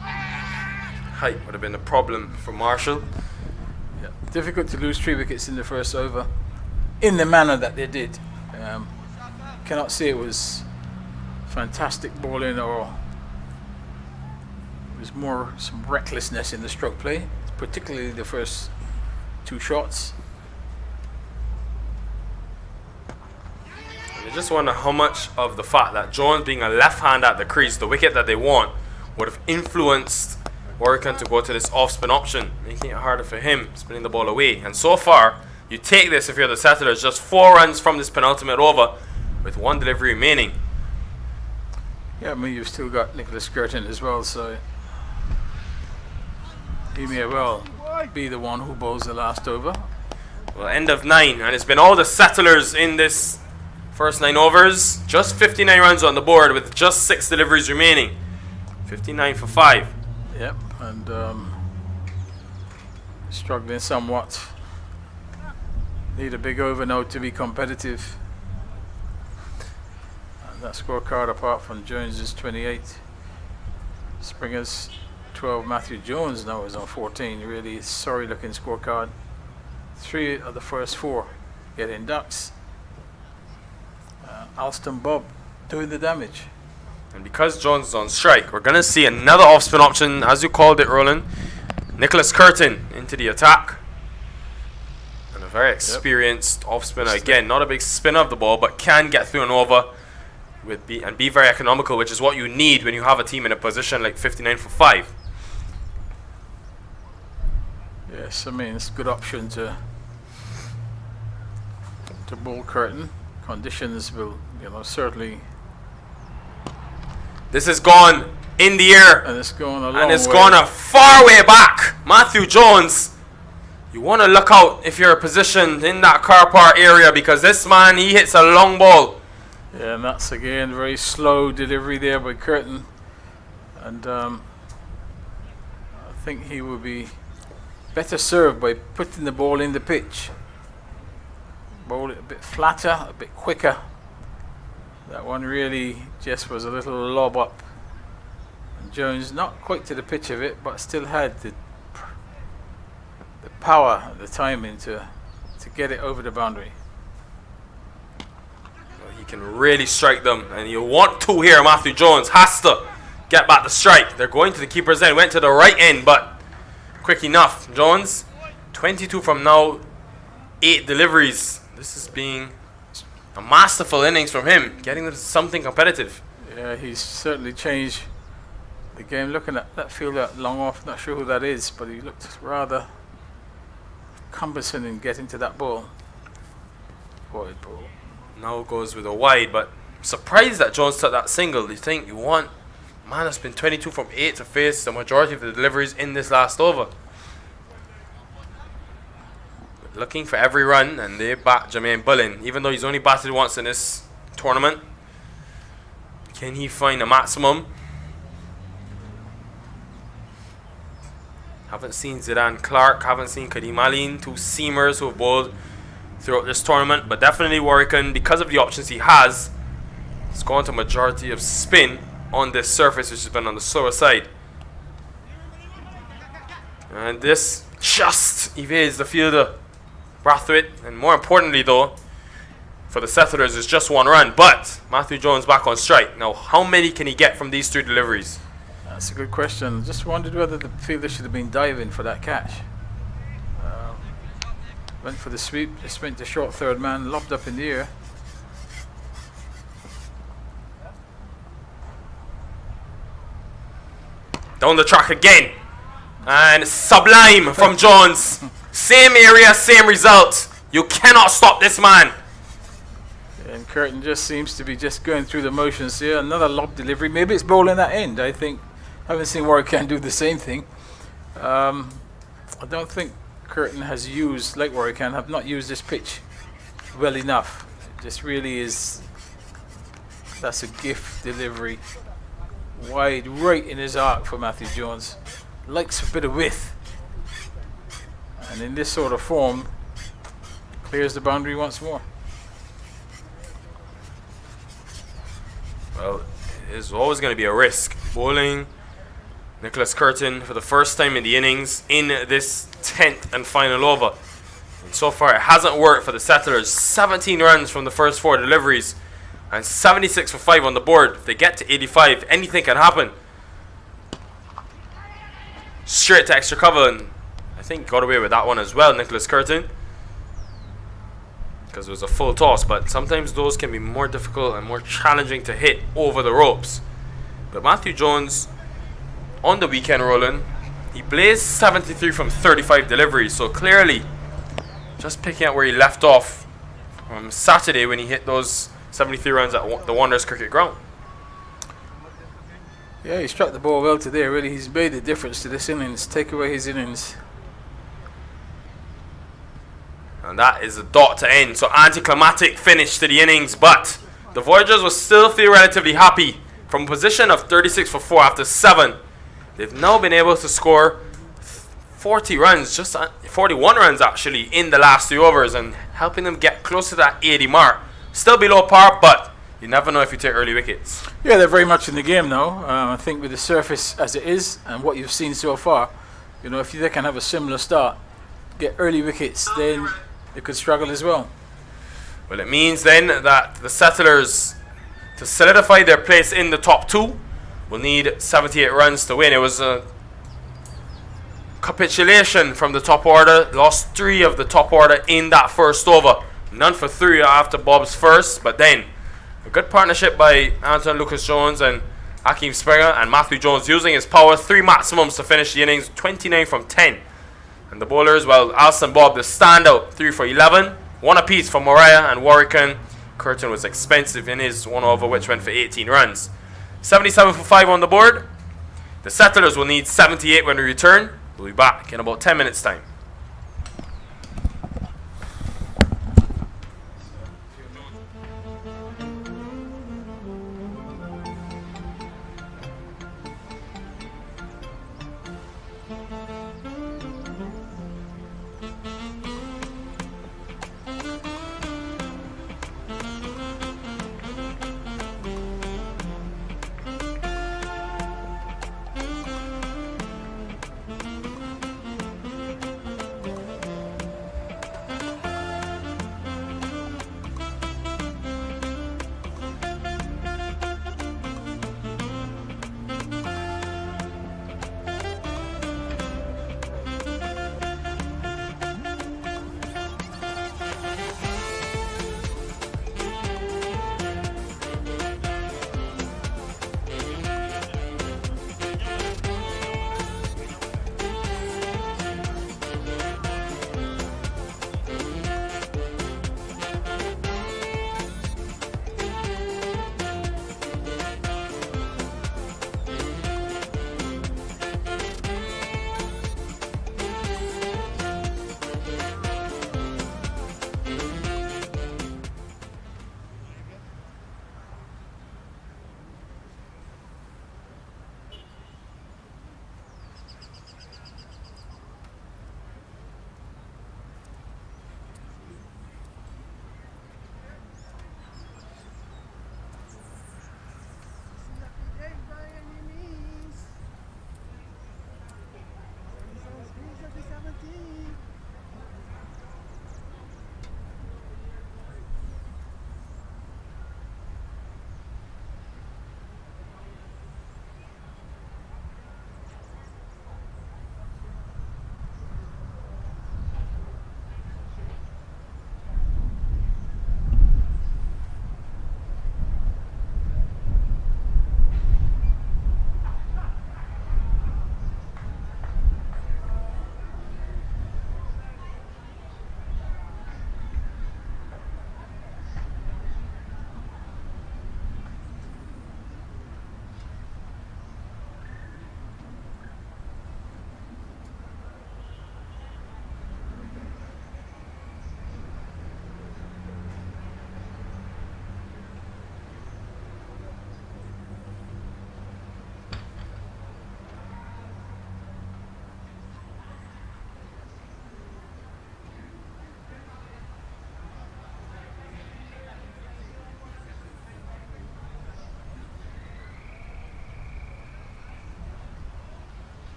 Height would have been a problem for Marshall. Yeah. Difficult to lose 3 wickets in the first over in the manner that they did. Cannot say it was fantastic bowling, or it was more some recklessness in the stroke play, particularly the first 2 shots. I just wonder how much of the fact that Jones being a left hand at the crease, the wicket that they want, would have influenced Warwick to go to this off-spin option, making it harder for him, spinning the ball away. And so far, you take this if you're the Settlers, just 4 runs from this penultimate over with 1 delivery remaining. Yeah, I mean, you've still got Nicholas Girton as well, so he may well be the one who bowls the last over. Well, end of 9, and it's been all the Settlers in this first 9 overs. Just 59 runs on the board with just 6 deliveries remaining. 59 for 5. Yep, and struggling somewhat. Need a big over now to be competitive. And that scorecard, apart from Jones's 28, Springer's 12, Matthew Jones now is on 14. Really sorry looking scorecard. 3 of the first 4 getting ducks. Alston Bob doing the damage. And because Jones is on strike, we're going to see another off-spin option, as you called it, Roland. Nicholas Curtin into the attack. And a very experienced off-spinner. Again, not a big spinner of the ball, but can get through and over and be very economical, which is what you need when you have a team in a position like 59 for 5. Yes, I mean, it's a good option to bowl Curtin. Conditions will, certainly. This is gone in the air. And it's going a long way. And it's gone a far way back. Matthew Jones, you want to look out if you're positioned in that car park area, because this man, he hits a long ball. Yeah, and that's again very slow delivery there by Curtin. And I think he would be better served by putting the ball in the pitch. Bowl it a bit flatter, a bit quicker. That one really just was a little lob up. And Jones not quite to the pitch of it, but still had the power and the timing to get it over the boundary. Well, he can really strike them, and you want to here. Matthew Jones has to get back the strike. They're going to the keeper's end, went to the right end, but quick enough. Jones, 22 from now, 8 deliveries. This is being a masterful innings from him, getting them to something competitive. Yeah, he's certainly changed the game. Looking at that fielder long off, not sure who that is, but he looked rather cumbersome in getting to that ball. Wide ball. Now goes with a wide, but surprised that Jones took that single. You think you want a man that's been 22 from 8 to face the majority of the deliveries in this last over. Looking for every run, and they bat Jermaine Bullen, even though he's only batted once in this tournament. Can he find a maximum? Haven't seen Zidane Clark, haven't seen Kadim Aline, 2 seamers who have bowled throughout this tournament, but definitely Warwican, because of the options he has, has gone to majority of spin on this surface, which has been on the slower side. And this just evades the fielder, Brathwaite, and more importantly though, for the Settlers, is just 1 run, but Matthew Jones back on strike. Now, how many can he get from these 3 deliveries? That's a good question. Just wondered whether the fielder should have been diving for that catch. Went for the sweep, just went to short third man, lobbed up in the air. Down the track again, and sublime from Jones. Same area, same result. You cannot stop this man. And Curtin just seems to be just going through the motions here. Another lob delivery. Maybe it's bowling that end. I think, haven't seen Warwican do the same thing. I don't think Curtin has used, like Warwican, have not used this pitch well enough. It just really is, that's a gift delivery. Wide, right in his arc for Matthew Jones. Likes a bit of width. And in this sort of form, clears the boundary once more. Well, there's always going to be a risk. Bowling Nicholas Curtin for the first time in the innings in this 10th and final over. And so far it hasn't worked for the Settlers. 17 runs from the first 4 deliveries and 76 for 5 on the board. If they get to 85, anything can happen. Straight to extra cover, and I think got away with that one as well, Nicholas Curtin, because it was a full toss, but sometimes those can be more difficult and more challenging to hit over the ropes. But Matthew Jones on the weekend rolling, he blazed 73 from 35 deliveries, so clearly just picking up where he left off from Saturday when he hit those 73 runs at the Wanderers cricket ground. Yeah, he struck the ball well today, really. He's made the difference to this innings. Take away his innings. And that is a dot to end. So anticlimactic finish to the innings, but the Voyagers will still feel relatively happy. From a position of 36 for 4 after 7, they've now been able to score 40 runs, just 41 runs actually, in the last 3 overs, and helping them get close to that 80 mark. Still below par, but you never know if you take early wickets. Yeah, they're very much in the game now. I think with the surface as it is and what you've seen so far, if they can have a similar start, get early wickets, then they could struggle as well. Well, it means then that the Settlers, to solidify their place in the top 2, will need 78 runs to win. It was a capitulation from the top order. Lost 3 of the top order in that first over. None for 3 after Bob's first, but then a good partnership by Anton Lucas Jones and Hakeem Springer, and Matthew Jones using his power. 3 maximums to finish the innings, 29 from 10. And the bowlers, well, Alston Bob, the standout, 3 for 11. 1 apiece for Moriah and Warwican. Curtin was expensive in his 1 over, which went for 18 runs. 77 for 5 on the board. The Settlers will need 78 when we return. We'll be back in about 10 minutes' time.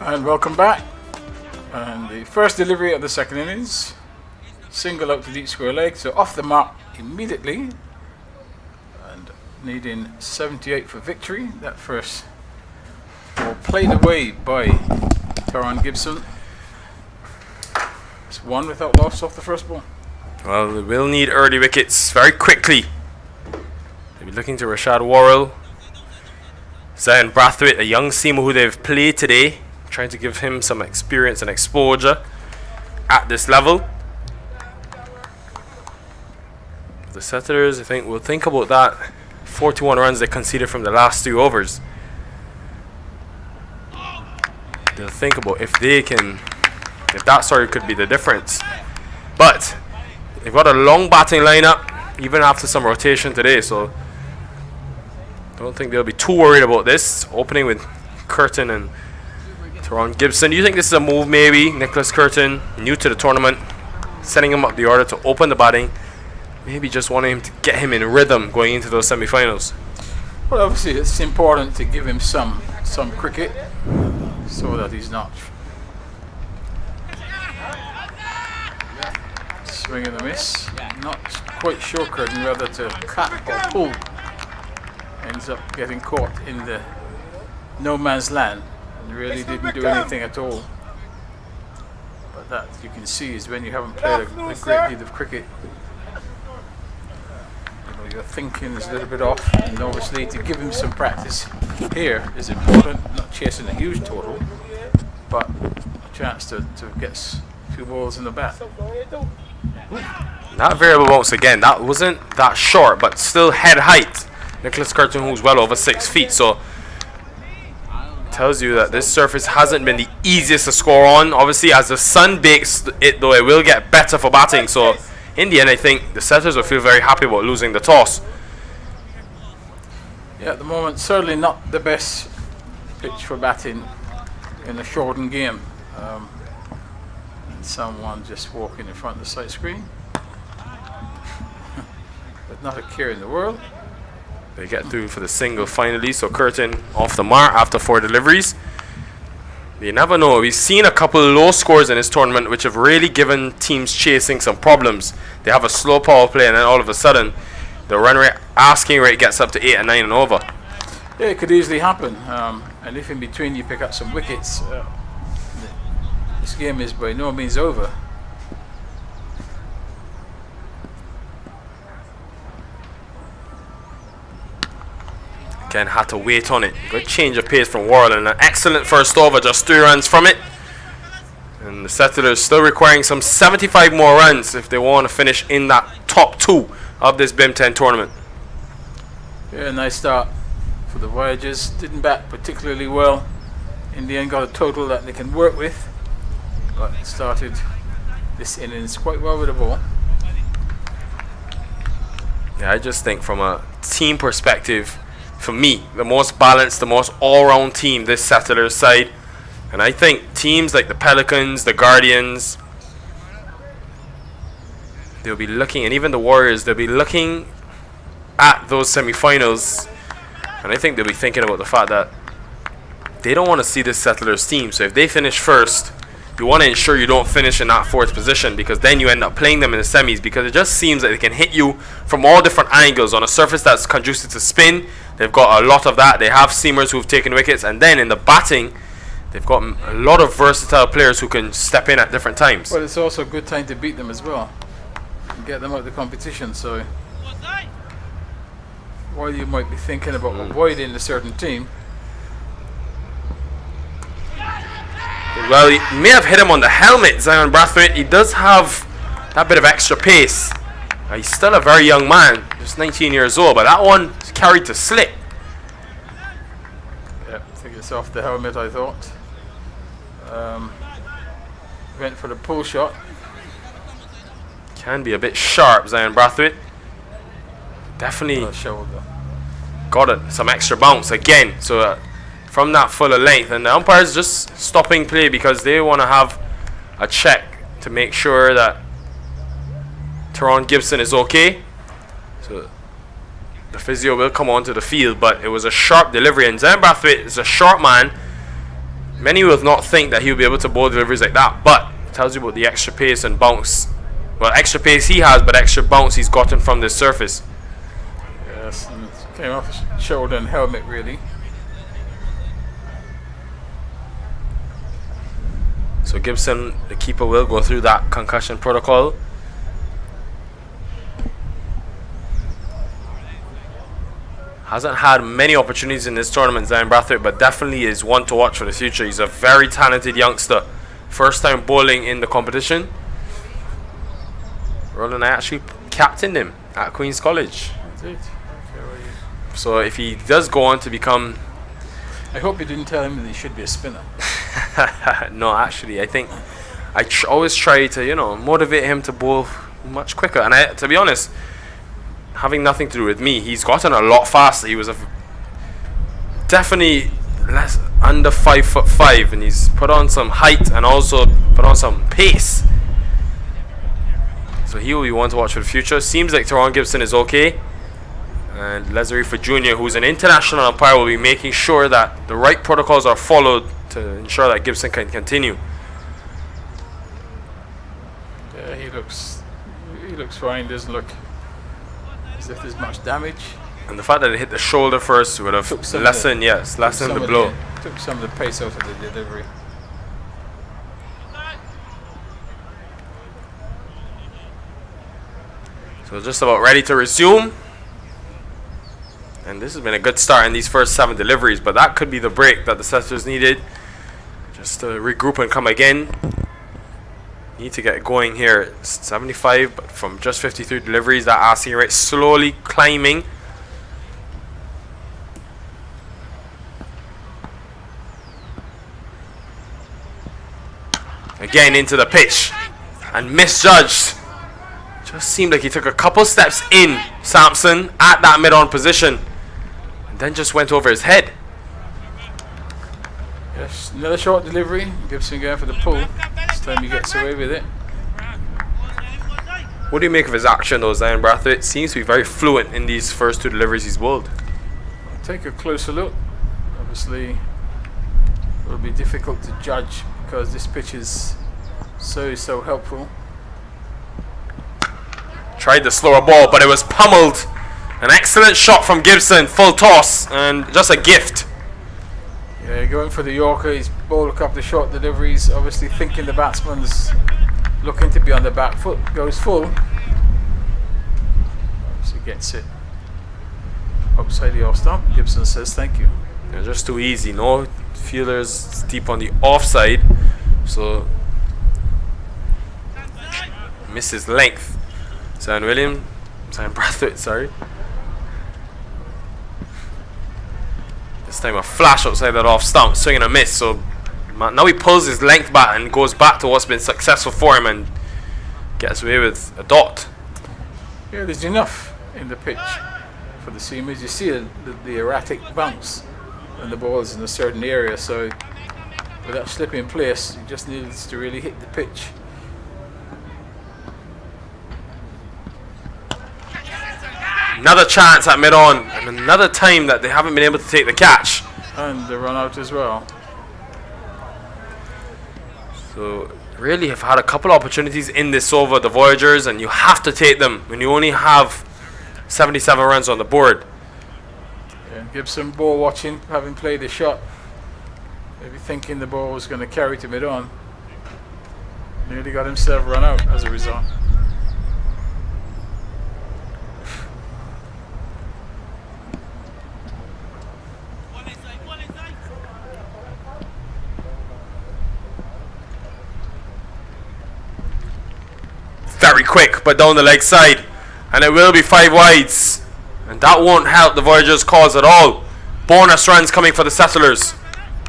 And welcome back. And the first delivery of the second innings, single out to deep square leg, so off the mark immediately, and needing 78 for victory. That first ball played away by Tyrone Gibson. It's one without loss off the first ball. Well, they will need early wickets very quickly. They'll be looking to Rashad Worrell, Zion Brathwaite, a young seamer who they've played today, trying to give him some experience and exposure at this level. The Settlers, I think, will think about that 41 runs they conceded from the last 2 overs. They'll think about if they can, if that could be the difference. But they've got a long batting lineup, even after some rotation today, so I don't think they'll be too worried about this. Opening with Curtin and Tyrone Gibson. Do you think this is a move, maybe? Nicholas Curtin, new to the tournament, setting him up the order to open the batting. Maybe just wanting him to get him in rhythm going into those semi-finals. Well, obviously it's important to give him some cricket so that he's not swing and a miss. Not quite sure, Curtin, whether to cut or pull. Ends up getting caught in the no man's land and really didn't do anything at all. But that, you can see, is when you haven't played a great deal of cricket. Your thinking is a little bit off, and obviously to give him some practice here is important. Not chasing a huge total, but a chance to get a few balls in the bat. That variable bounce again, that wasn't that short, but still head height. Nicholas Curtin, who's well over 6 feet, so tells you that this surface hasn't been the easiest to score on. Obviously, as the sun bakes it, though, it will get better for batting. So in the end, I think the Settlers will feel very happy about losing the toss. Yeah, at the moment, certainly not the best pitch for batting in a shortened game. And someone just walking in front of the sight screen. But not a care in the world. They get through for the single finally, so Curtin off the mark after 4 deliveries. You never know. We've seen a couple of low scores in this tournament which have really given teams chasing some problems. They have a slow power play and then all of a sudden the run rate, asking rate gets up to 8 and 9 and over. Yeah, it could easily happen. And if in between you pick up some wickets, this game is by no means over. Again, had to wait on it. Good change of pace from Worrell and an excellent first over, just 3 runs from it. And the Settlers still requiring some 75 more runs if they want to finish in that top 2 of this BIM 10 tournament. Yeah, nice start for the Voyagers. Didn't bat particularly well. In the end, got a total that they can work with. But started this innings quite well with the ball. Yeah, I just think from a team perspective, for me, the most balanced, the most all-round team, this Settlers side. And I think teams like the Pelicans, the Guardians, they'll be looking, and even the Warriors, they'll be looking at those semi-finals, and I think they'll be thinking about the fact that they don't want to see this Settlers team. So if they finish first, you want to ensure you don't finish in that 4th position, because then you end up playing them in the semis, because it just seems that they can hit you from all different angles on a surface that's conducive to spin. They've got a lot of that. They have seamers who've taken wickets, and then in the batting, they've got a lot of versatile players who can step in at different times. Well, it's also a good time to beat them as well and get them out of the competition. So while you might be thinking about avoiding a certain team, well, he may have hit him on the helmet, Zion Brathwaite. He does have that bit of extra pace. He's still a very young man, just 19 years old, but that one is carried to slip. Yeah, I think it's off the helmet, I thought. Went for the pull shot. Can be a bit sharp, Zion Brathwaite. Definitely Shoulder. got it, some extra bounce again. So from that fuller length, and the umpires just stopping play because they want to have a check to make sure that Tyrone Gibson is okay. So the physio will come onto the field, but it was a sharp delivery, and Zion Brathwaite is a short man, Many will not think that he'll be able to bowl deliveries like that, but it tells you about the extra pace and bounce. Well, extra pace he has, but extra bounce he's gotten from this surface. Yes, and it came off his shoulder and helmet really. So Gibson, the keeper, will go through that concussion protocol. Hasn't had many opportunities in this tournament, Zion Brathwaite, but definitely is one to watch for the future. He's a very talented youngster. First time bowling in the competition. Roland, I actually captained him at Queen's College. That's it. So if he does go on to become... I hope you didn't tell him that he should be a spinner. No, actually, I think I always try to, you know, motivate him to bowl much quicker. And to be honest, having nothing to do with me, he's gotten a lot faster. He was definitely under 5'5", and he's put on some height and also put on some pace. So he will be one to watch for the future. Seems like Teron Gibson is okay. And Lesarifa Jr., who's an international umpire, will be making sure that the right protocols are followed to ensure that Gibson can continue. Yeah, he looks fine. Doesn't look as if there's much damage. And the fact that it hit the shoulder first would have lessened the blow. Took some of the pace out of the delivery. So just about ready to resume. And this has been a good start in these first 7 deliveries, but that could be the break that the settlers needed. Just to regroup and come again. Need to get going here at 75, but from just 53 deliveries, that asking rate slowly climbing. Again into the pitch and misjudged. Just seemed like he took a couple steps in, Sampson, at that mid-on position, and then just went over his head. Yes, another short delivery. Gibson going for the pull. This time he gets away with it. What do you make of his action though, Zion Brathwaite? Seems to be very fluent in these first 2 deliveries he's bowled. Take a closer look. Obviously, it will be difficult to judge because this pitch is so helpful. Tried the slower ball, but it was pummeled. An excellent shot from Gibson, full toss, and just a gift. Yeah, going for the Yorker. He's bowled a couple of short deliveries, obviously thinking the batsman's looking to be on the back foot. Goes full. So gets it outside the off stump. Gibson says thank you. Yeah, just too easy. No fielders deep on the offside, so misses length. Zion Brathwaite, sorry. This time a flash outside that off stump, swing and a miss. So now he pulls his length back and goes back to what's been successful for him and gets away with a dot. Yeah, there's enough in the pitch for the seamers. You see the erratic bounce when the ball is in a certain area, so without slipping in place, he just needs to really hit the pitch. Another chance at mid-on, and another time that they haven't been able to take the catch. And the run out as well. So really have had a couple opportunities in this over, the Voyagers, and you have to take them when you only have 77 runs on the board. Yeah, Gibson ball watching, having played the shot, maybe thinking the ball was going to carry to mid-on. Nearly got himself run out as a result. Very quick, but down the leg side, and it will be 5 wides, and that won't help the Voyagers' cause at all. Bonus runs coming for the Settlers,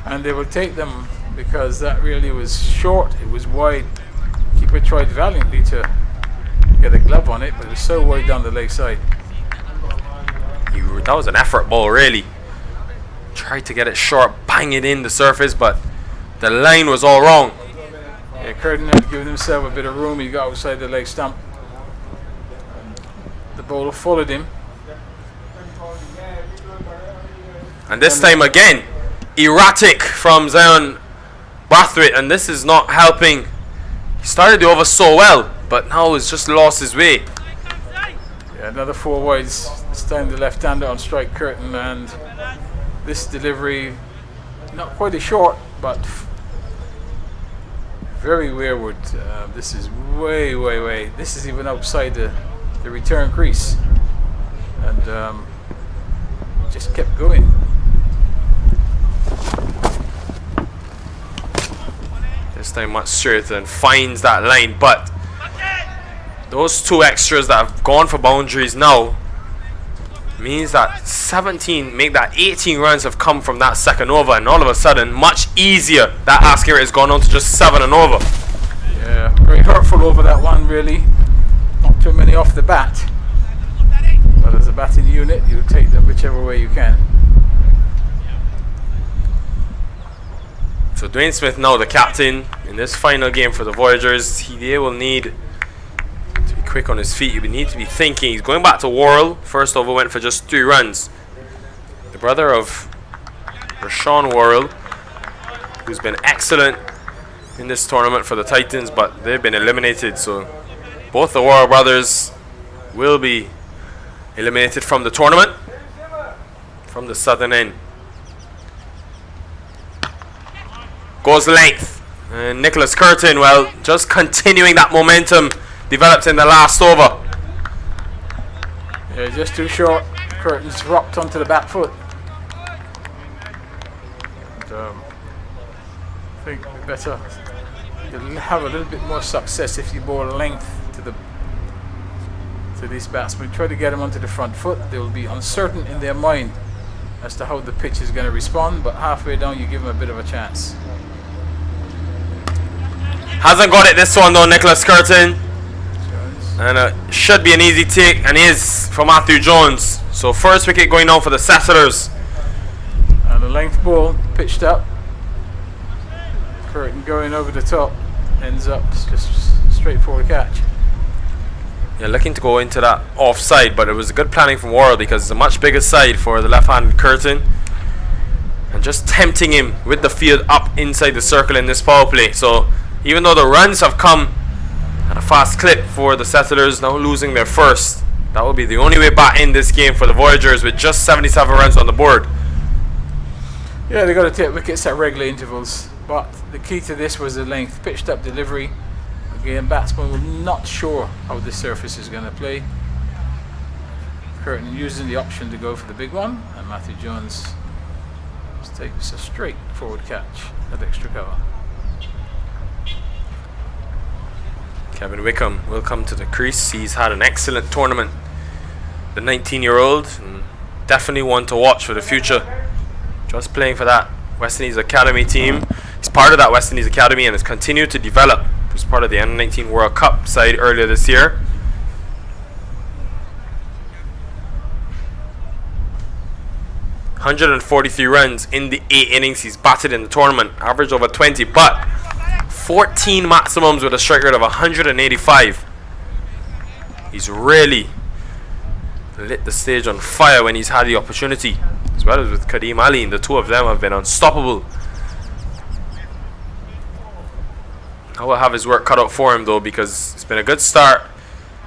and they will take them because that really was short. It was wide. Keeper tried valiantly to get a glove on it, but it was so wide down the leg side. That was an effort ball, really. Tried to get it short, bang it in the surface, but the line was all wrong. Yeah, Curtin had given himself a bit of room. He got outside the leg stump. The bowler followed him. And this time again, erratic from Zion Brathwaite, and this is not helping. He started the over so well, but now he's just lost his way. Yeah, another 4 wides. This time the left-hander on strike Curtin, and this delivery not quite as short, but very wayward. This is way. This is even outside the return crease, and just kept going. This time much straighter and finds that line, but those 2 extras that have gone for boundaries now means that 17 make that 18 runs have come from that second over, and all of a sudden much easier that asking rate has gone on to just 7 and over. Yeah, very hurtful over that one, really. Not too many off the bat, but as a batting unit you take them whichever way you can. So Dwayne Smith now the captain in this final game for the Voyagers. They will need to be quick on his feet. He will need to be thinking. He's going back to Worrell. First over went for just 3 runs. The brother of Rashawn Worrell, who's been excellent in this tournament for the Titans, but they've been eliminated. So both the Worrell brothers will be eliminated from the tournament, from the southern end. Goes length, and Nicholas Curtin, well, just continuing that momentum developed in the last over. Yeah, just too short. Curtin's rocked onto the back foot. And, I think better you'll have a little bit more success if you bowl length to these batsmen. Try to get them onto the front foot. They will be uncertain in their mind as to how the pitch is going to respond, but halfway down you give them a bit of a chance. Hasn't got it this one though, Nicholas Curtin. And should be an easy take, and is for Matthew Jones. So first wicket going down for the Settlers. And the length ball pitched up. Curtin going over the top, ends up just straightforward catch. Yeah, looking to go into that offside, but it was a good planning from Worrell because it's a much bigger side for the left-handed Curtin. And just tempting him with the field up inside the circle in this power play. So even though the runs have come at a fast clip for the Settlers, now losing their first, that will be the only way back in this game for the Voyagers with just 77 runs on the board. Yeah, they got to take wickets at regular intervals, but the key to this was the length, pitched up delivery. Again, batsmen were not sure how this surface is going to play. Curtin using the option to go for the big one, and Matthew Jones takes a straightforward catch at extra cover. Kevin Wickham will come to the crease. He's had an excellent tournament. The 19-year-old, and definitely one to watch for the future. Just playing for that West Indies Academy team. He's part of that West Indies Academy and has continued to develop. He was part of the Under-19 World Cup side earlier this year. $143 runs in the 8 innings he's batted in the tournament, average over 20, but 14 maximums with a strike rate of 185. He's really lit the stage on fire when he's had the opportunity, as well as with Kadeem Ali, and the two of them have been unstoppable. I will have his work cut out for him though, because it's been a good start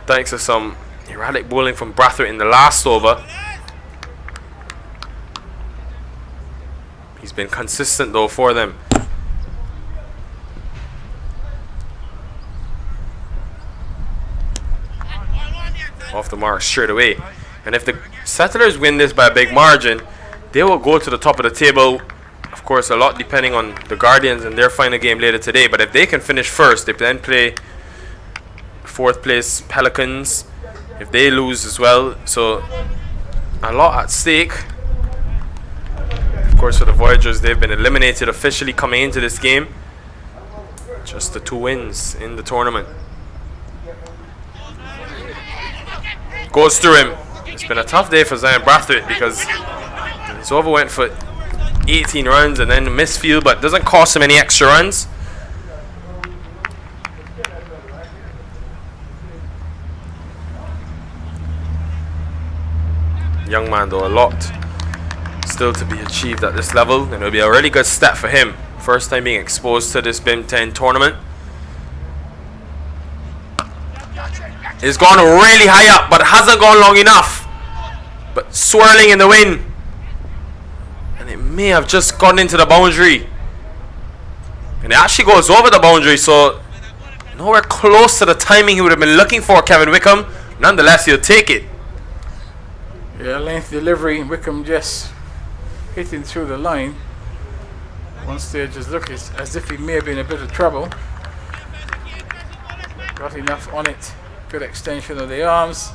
thanks to some erratic bowling from Brathwaite in the last over. He's been consistent though for them. Off the mark straight away. And if the Settlers win this by a big margin, they will go to the top of the table. Of course, a lot depending on the Guardians and their final game later today. But if they can finish first, they then play 4th place Pelicans. If they lose as well, so a lot at stake. Of course, for the Voyagers, they've been eliminated officially coming into this game. Just the 2 wins in the tournament. Goes through him. It's been a tough day for Zion Brathwaite because his over went for 18 runs and then misfield, but doesn't cost him any extra runs. Young man though, a lot still to be achieved at this level, and it'll be a really good step for him First time being exposed to this BIM 10 tournament. It's gone really high up, but hasn't gone long enough. But swirling in the wind. And it may have just gone into the boundary. And it actually goes over the boundary, so nowhere close to the timing he would have been looking for, Kevin Wickham. Nonetheless, he'll take it. Yeah, length delivery, Wickham just hitting through the line. One stage just looked as if he may have been in a bit of trouble. Got enough on it. Good extension of the arms.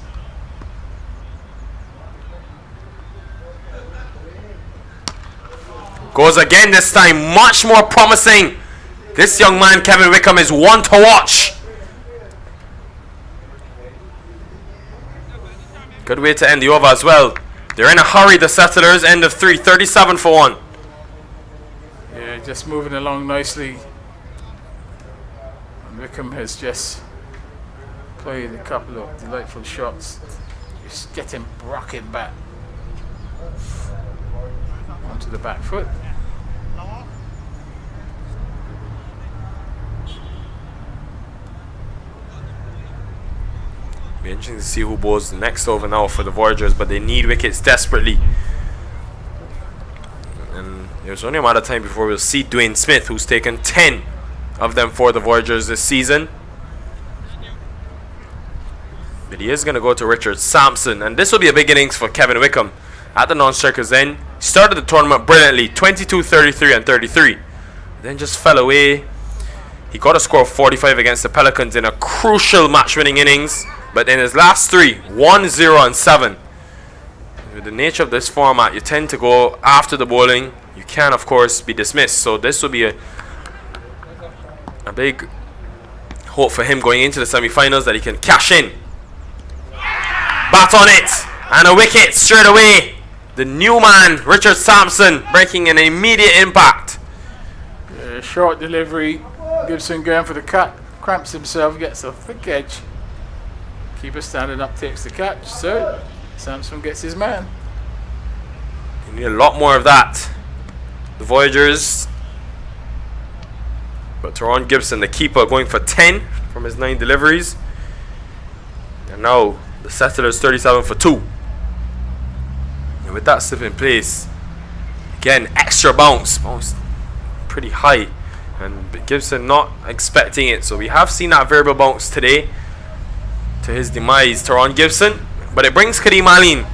Goes again this time, much more promising. This young man, Kevin Wickham, is one to watch. Good way to end the over as well. They're in a hurry, the settlers. End of 3, 37 for 1. Yeah, just moving along nicely. And Wickham has just played a couple of delightful shots. Just get him rocking back onto the back foot. Be interesting to see who bowls the next over now for the Voyagers, but they need wickets desperately. And there's only a matter of time before we'll see Dwayne Smith, who's taken 10 of them for the Voyagers this season. But he is going to go to Richard Sampson, and this will be a big innings for Kevin Wickham. At the non-striker's end, he started the tournament brilliantly, 22, 33 and 33. Then just fell away. He got a score of 45 against the Pelicans in a crucial match-winning innings. But in his last 3, 1, 0 and 7. With the nature of this format, you tend to go after the bowling. You can, of course, be dismissed. So this will be a big hope for him going into the semi-finals that he can cash in. Bat on it. And a wicket straight away. The new man, Richard Sampson, breaking an immediate impact. Short delivery. Gibson going for the cut. Cramps himself, gets a thick edge. Keeper standing up, takes the catch. So Sampson gets his man. You need a lot more of that. The Voyagers. But Teron Gibson, the keeper, going for 10 from his 9 deliveries. And now the Settlers 37 for 2. And with that slip in place, again, extra bounce. Bounce pretty high. And Gibson not expecting it. So we have seen that variable bounce today. To his demise, Teron Gibson. But it brings Kareem Aline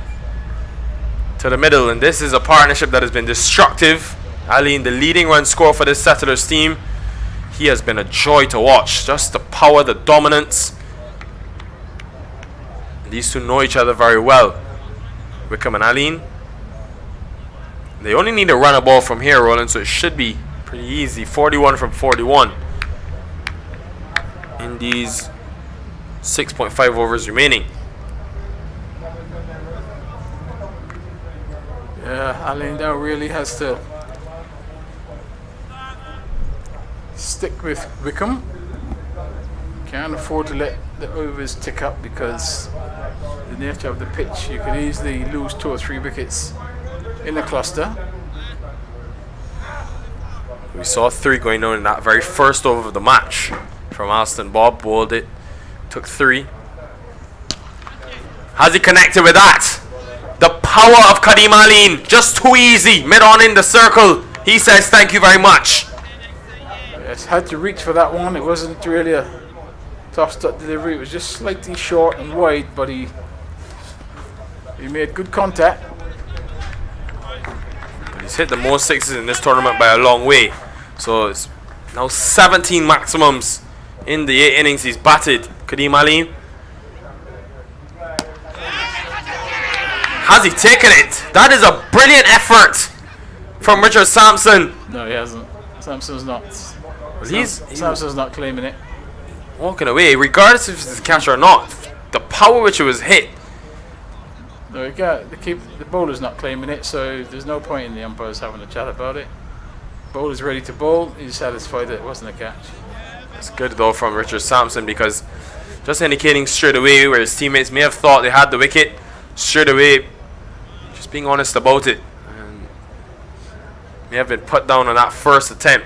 to the middle. And this is a partnership that has been destructive. Aline, the leading run scorer for this Settlers team. He has been a joy to watch. Just the power, the dominance. These two know each other very well. Wickham and Aline. They only need to run a ball from here, Roland, so it should be pretty easy. 41 from 41 in these 6.5 overs remaining. Yeah, Aline now really has to stick with Wickham. Can't afford to let the overs tick up because the nature of the pitch, you could easily lose 2 or 3 wickets in the cluster. We saw 3 going on in that very first over of the match from Alston. Bob bowled it, took 3. Has he connected with that? The power of Kareem Aline, just too easy, mid on in the circle. He says thank you very much. Yes, had to reach for that one. It wasn't really a tossed up delivery. It was just slightly short and wide, but he made good contact. He's hit the most 6s in this tournament by a long way. So it's now 17 maximums in the 8 innings he's batted. Kareem Aline. Has he taken it? That is a brilliant effort from Richard Sampson. No, he hasn't. Sampson's not. Well, Sampson's not claiming it. Walking away, regardless if it's a catch or not. The power which it was hit. No, the bowler's not claiming it, so there's no point in the umpires having a chat about it. Bowler's ready to bowl. He's satisfied that it wasn't a catch. It's good though from Richard Sampson, because just indicating straight away where his teammates may have thought they had the wicket, straight away just being honest about it, and may have been put down on that first attempt.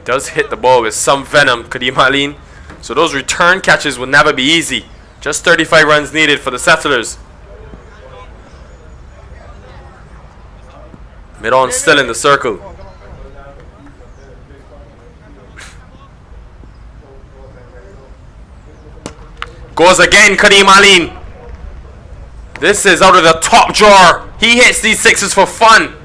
does hit the ball with some venom, Kadeem Haleen. So those return catches will never be easy. Just 35 runs needed for the Settlers. Mid-on still in the circle. Goes again, Kadeem Haleen. This is out of the top drawer. He hits these sixes for fun.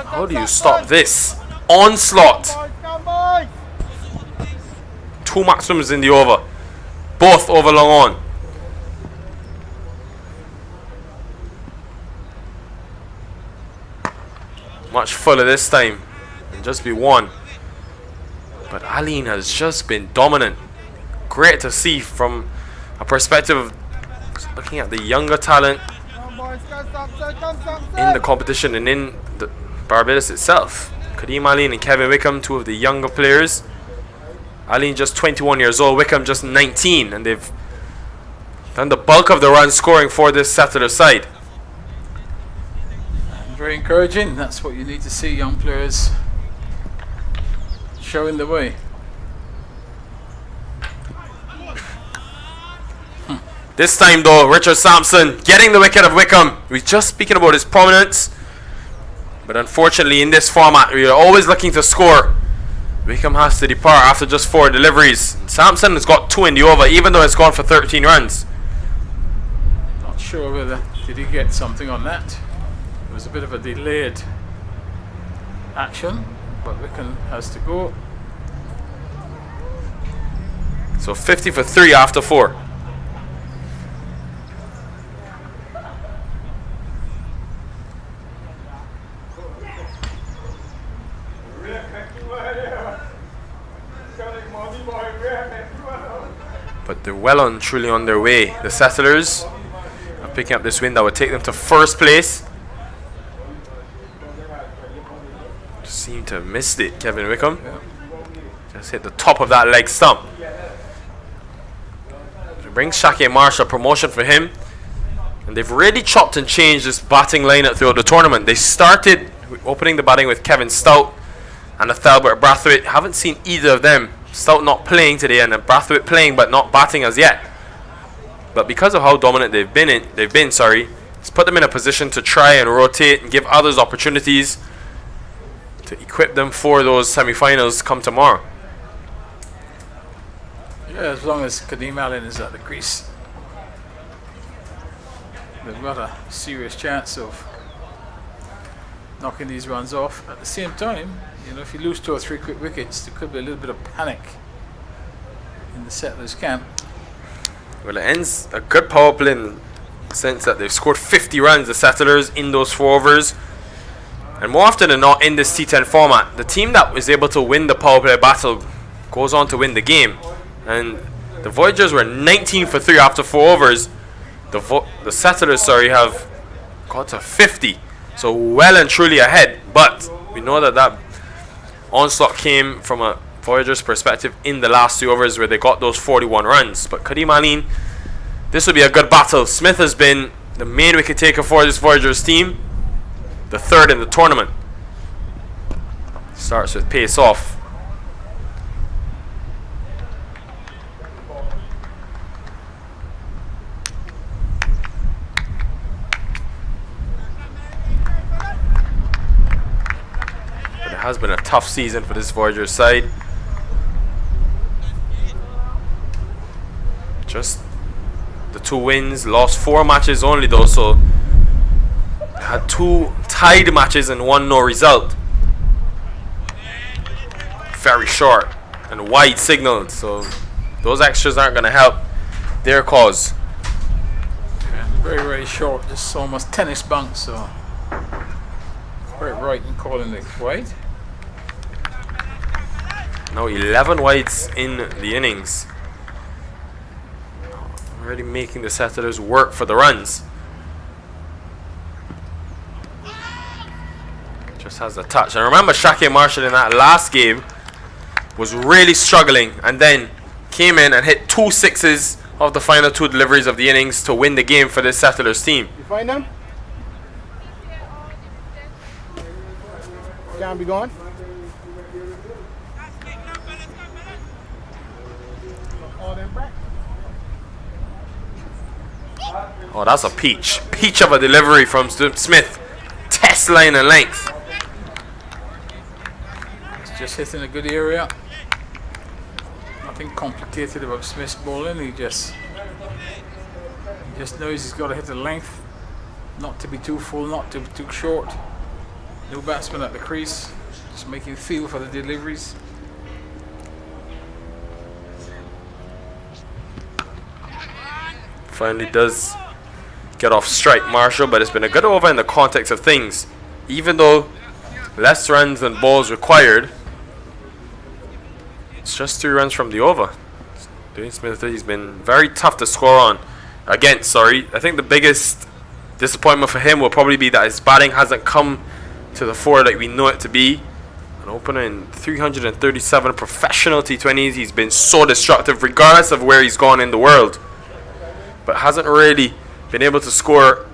How do you stop this onslaught? 2 maximums in the over. Both over long on. Much fuller this time. And just be one. But Haleen has just been dominant. Great to see from a perspective of looking at the younger talent in the competition and in the Barbados itself. Kadeem Haleen and Kevin Wickham, 2 of the younger players. Haleen just 21 years old, Wickham just 19, and they've done the bulk of the run scoring for this Settler side. Very encouraging. That's what you need to see, young players showing the way. This time though, Richard Sampson getting the wicket of Wickham. We're just speaking about his prominence, but unfortunately in this format we are always looking to score. Wickham has to depart after just 4 deliveries. Sampson has got 2 in the over, even though it's gone for 13 runs. Not sure whether did he get something on that. It was a bit of a delayed action, but Wickham has to go. So 50 for 3 after 4. But they're well and truly on their way. The Settlers are picking up this win that would take them to first place. Just seem to have missed it, Kevin Wickham. Just hit the top of that leg stump. It brings Shaki Marsh, a promotion for him. And they've really chopped and changed this batting lineup throughout the tournament. They started opening the batting with Kevin Stout and Thalbert Brathwaite. Haven't seen either of them. Stout not playing today and Brathwaite playing but not batting as yet. But because of how dominant they've been, it's put them in a position to try and rotate and give others opportunities to equip them for those semi-finals come tomorrow. Yeah, as long as Kadeem Haleen is at the crease, they've got a serious chance of knocking these runs off. At the same time, you know, if you lose 2 or 3 quick wickets, there could be a little bit of panic in the Settlers camp. Well, it ends a good power play in the sense that they've scored 50 runs, the Settlers, in those 4 overs. And more often than not in this T10 format, the team that is able to win the power play battle goes on to win the game. And the Voyagers were 19 for 3 after 4 overs. The Settlers, have got to 50. So well and truly ahead. But we know that onslaught came from a Voyagers perspective in the last 2 overs where they got those 41 runs. But Kadeem Haleen, this will be a good battle. Smith has been the main wicket taker for this Voyagers team, the 3rd in the tournament. Starts with pace off. But it has been a tough season for this Voyagers side. Just the 2 wins, lost 4 matches only though, so they had 2 tied matches and 1 no result. Very short and wide signaled, so those extras aren't going to help their cause. Yeah, very, very short, just almost tennis bunks, so quite right in calling it wide. Now 11 wides in the innings. Already making the Settlers work for the runs. Just has a touch. And remember, Shaki Marshall in that last game was really struggling and then came in and hit 2 sixes of the final 2 deliveries of the innings to win the game for this Settlers team. You find them? Can't be gone. Oh, that's a peach. Peach of a delivery from Smith. Test line and length. It's just hitting a good area. Nothing complicated about Smith's bowling. He just knows he's got to hit the length. Not to be too full, not to be too short. No batsman at the crease. Just making feel for the deliveries. Finally does get off strike, Marshall, but it's been a good over in the context of things. Even though less runs than balls required, it's just 3 runs from the over. Dwayne Smith, he's been very tough to score on. Against, sorry. I think the biggest disappointment for him will probably be that his batting hasn't come to the fore like we know it to be. An opener in 337 professional T20s. He's been so destructive regardless of where he's gone in the world, but hasn't really been able to score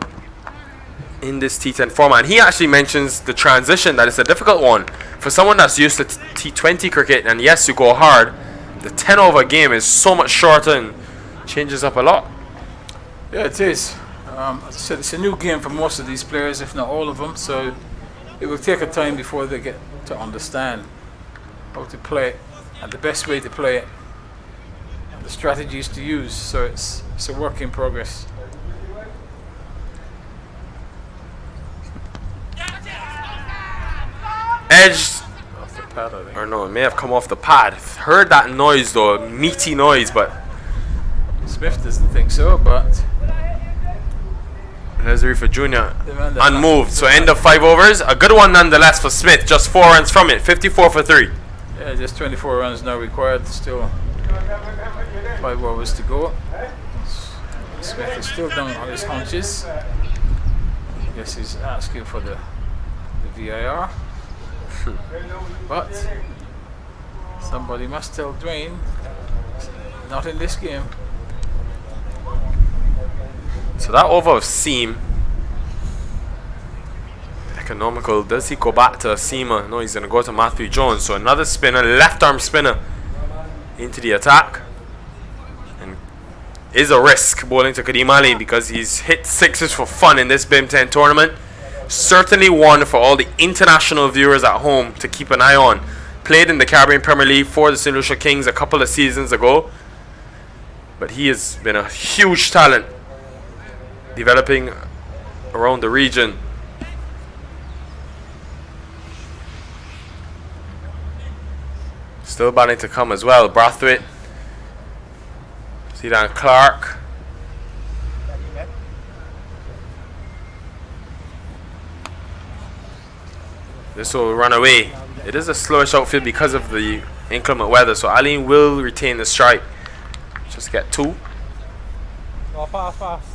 in this T10 format. And he actually mentions the transition, that it's a difficult one for someone that's used to T20 cricket. And yes, you go hard. The 10 over game is so much shorter and changes up a lot. Yeah, it is. As I said, it's a new game for most of these players, if not all of them. So it will take a time before they get to understand how to play it and the best way to play it, the strategies to use. So it's a work in progress. Edge, Off the pad, I think. or no, it may have come off the pad. Heard that noise though, a meaty noise, but Smith doesn't think so, but Leslie for Junior Demand unmoved. So end of 5 overs, a good one nonetheless for Smith. Just 4 runs from it, 54 for 3. yeah, just 24 runs now required. Still 5 overs to go. Smith is still down on his haunches. I guess he's asking for the VAR. But somebody must tell Dwayne, not in this game. So that over of seam, economical. Does he go back to a seamer? No, he's going to go to Matthew Jones. So another spinner, left arm spinner into the attack. And is a risk bowling to Kadeem Ali because he's hit 6s for fun in this BIM 10 tournament. Certainly one for all the international viewers at home to keep an eye on. Played in the Caribbean Premier League for the St. Lucia Kings a couple of seasons ago. But he has been a huge talent developing around the region. Still batting to come as well. Brathwaite, Zidane Clark. This will run away. It is a slowish outfield because of the inclement weather, so Aline will retain the strike. Just get 2. Oh, fast.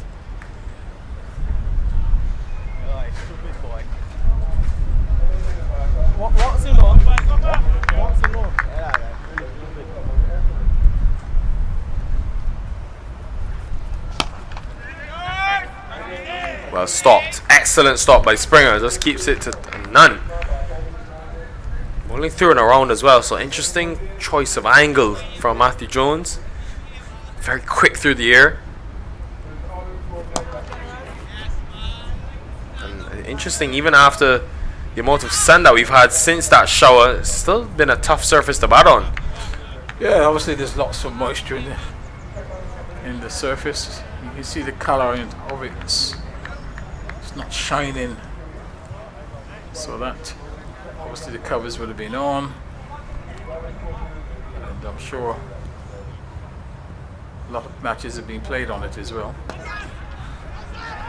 What's in on? What's in on? Well stopped. Excellent stop by Springer. Just keeps it to none. Only through and around as well. So interesting choice of angle from Matthew Jones. Very quick through the air. And interesting, even after the amount of sun that we've had since that shower, it's still been a tough surface to bat on. Yeah, obviously there's lots of moisture in the surface. You can see the color of it. It's not shining, so that obviously the covers would have been on, and I'm sure a lot of matches have been played on it as well.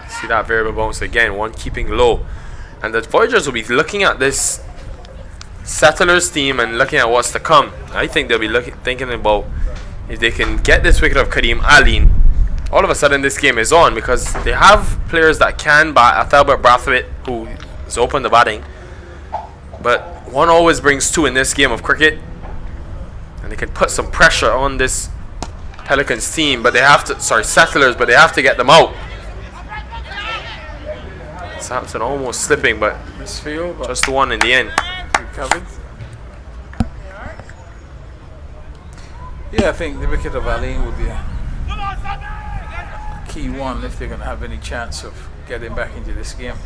See that variable bounce again, one keeping low. And the Voyagers will be looking at this Settlers team and looking at what's to come. I think they'll be thinking about if they can get this wicket of Kadeem Aline. All of a sudden this game is on because they have players that can bat. Athalbert Brathwaite, who is open to batting. But one always brings 2 in this game of cricket. And they can put some pressure on this Pelicans team, but they have to, Settlers, but they have to get them out. Sampson almost slipping, but Misfield, but just the one in the end. covered. Yeah, I think the wicket of Aline would be a key one if they're going to have any chance of getting back into this game.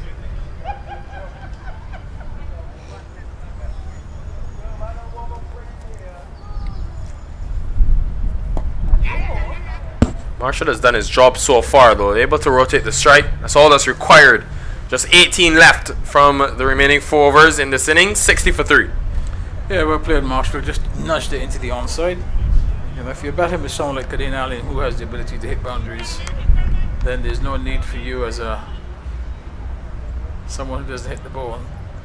Marshall has done his job so far though, able to rotate the strike. That's all that's required. Just 18 left from the remaining 4 overs in this inning, 60 for 3. Yeah, well played, Marshall. Just nudged it into the onside. You know, if you're batting with someone like Kadeen Allen who has the ability to hit boundaries, then there's no need for you as someone who doesn't hit the ball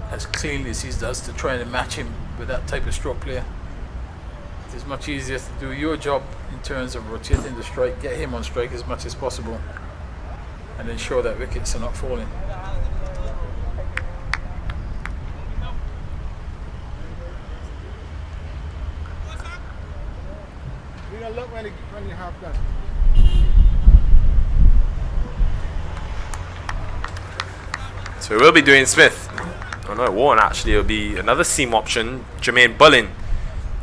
as cleanly as he does to try and match him with that type of stroke player. It is much easier to do your job in terms of rotating the strike, get him on strike as much as possible, and ensure that wickets are not falling. You're gonna look when you have that. So we will be doing Smith. Oh no, it won't actually. It'll be another seam option. Jermaine Bullin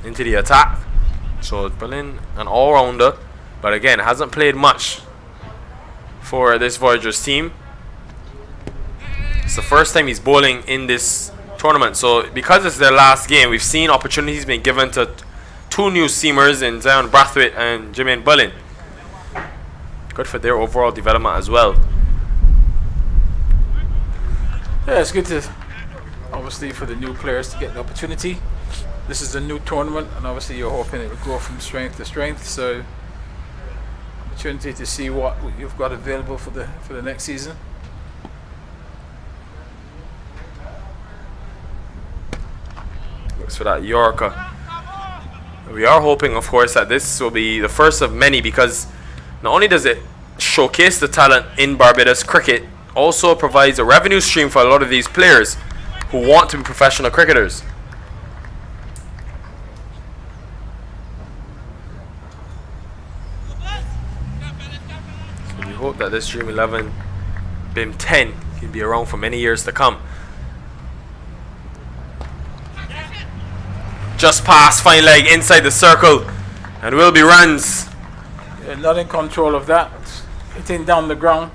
into the attack. So Bullin, an all-rounder, but again hasn't played much for this Voyagers team. It's the first time he's bowling in this tournament. So because it's their last game, we've seen opportunities being given to 2 new seamers in Zion Brathwaite and Jermaine Bullin. Good for their overall development as well. Yeah, it's good to, obviously, for the new players to get the opportunity. This is a new tournament, and obviously you're hoping it will go from strength to strength. So, opportunity to see what you've got available for the next season. Looks for that Yorker. We are hoping, of course, that this will be the first of many, because not only does it showcase the talent in Barbados cricket, also provides a revenue stream for a lot of these players who want to be professional cricketers. So we hope that this Dream 11 BIM 10 can be around for many years to come. Just past fine leg inside the circle, and will be runs. Yeah, not in control of that. Hitting down the ground.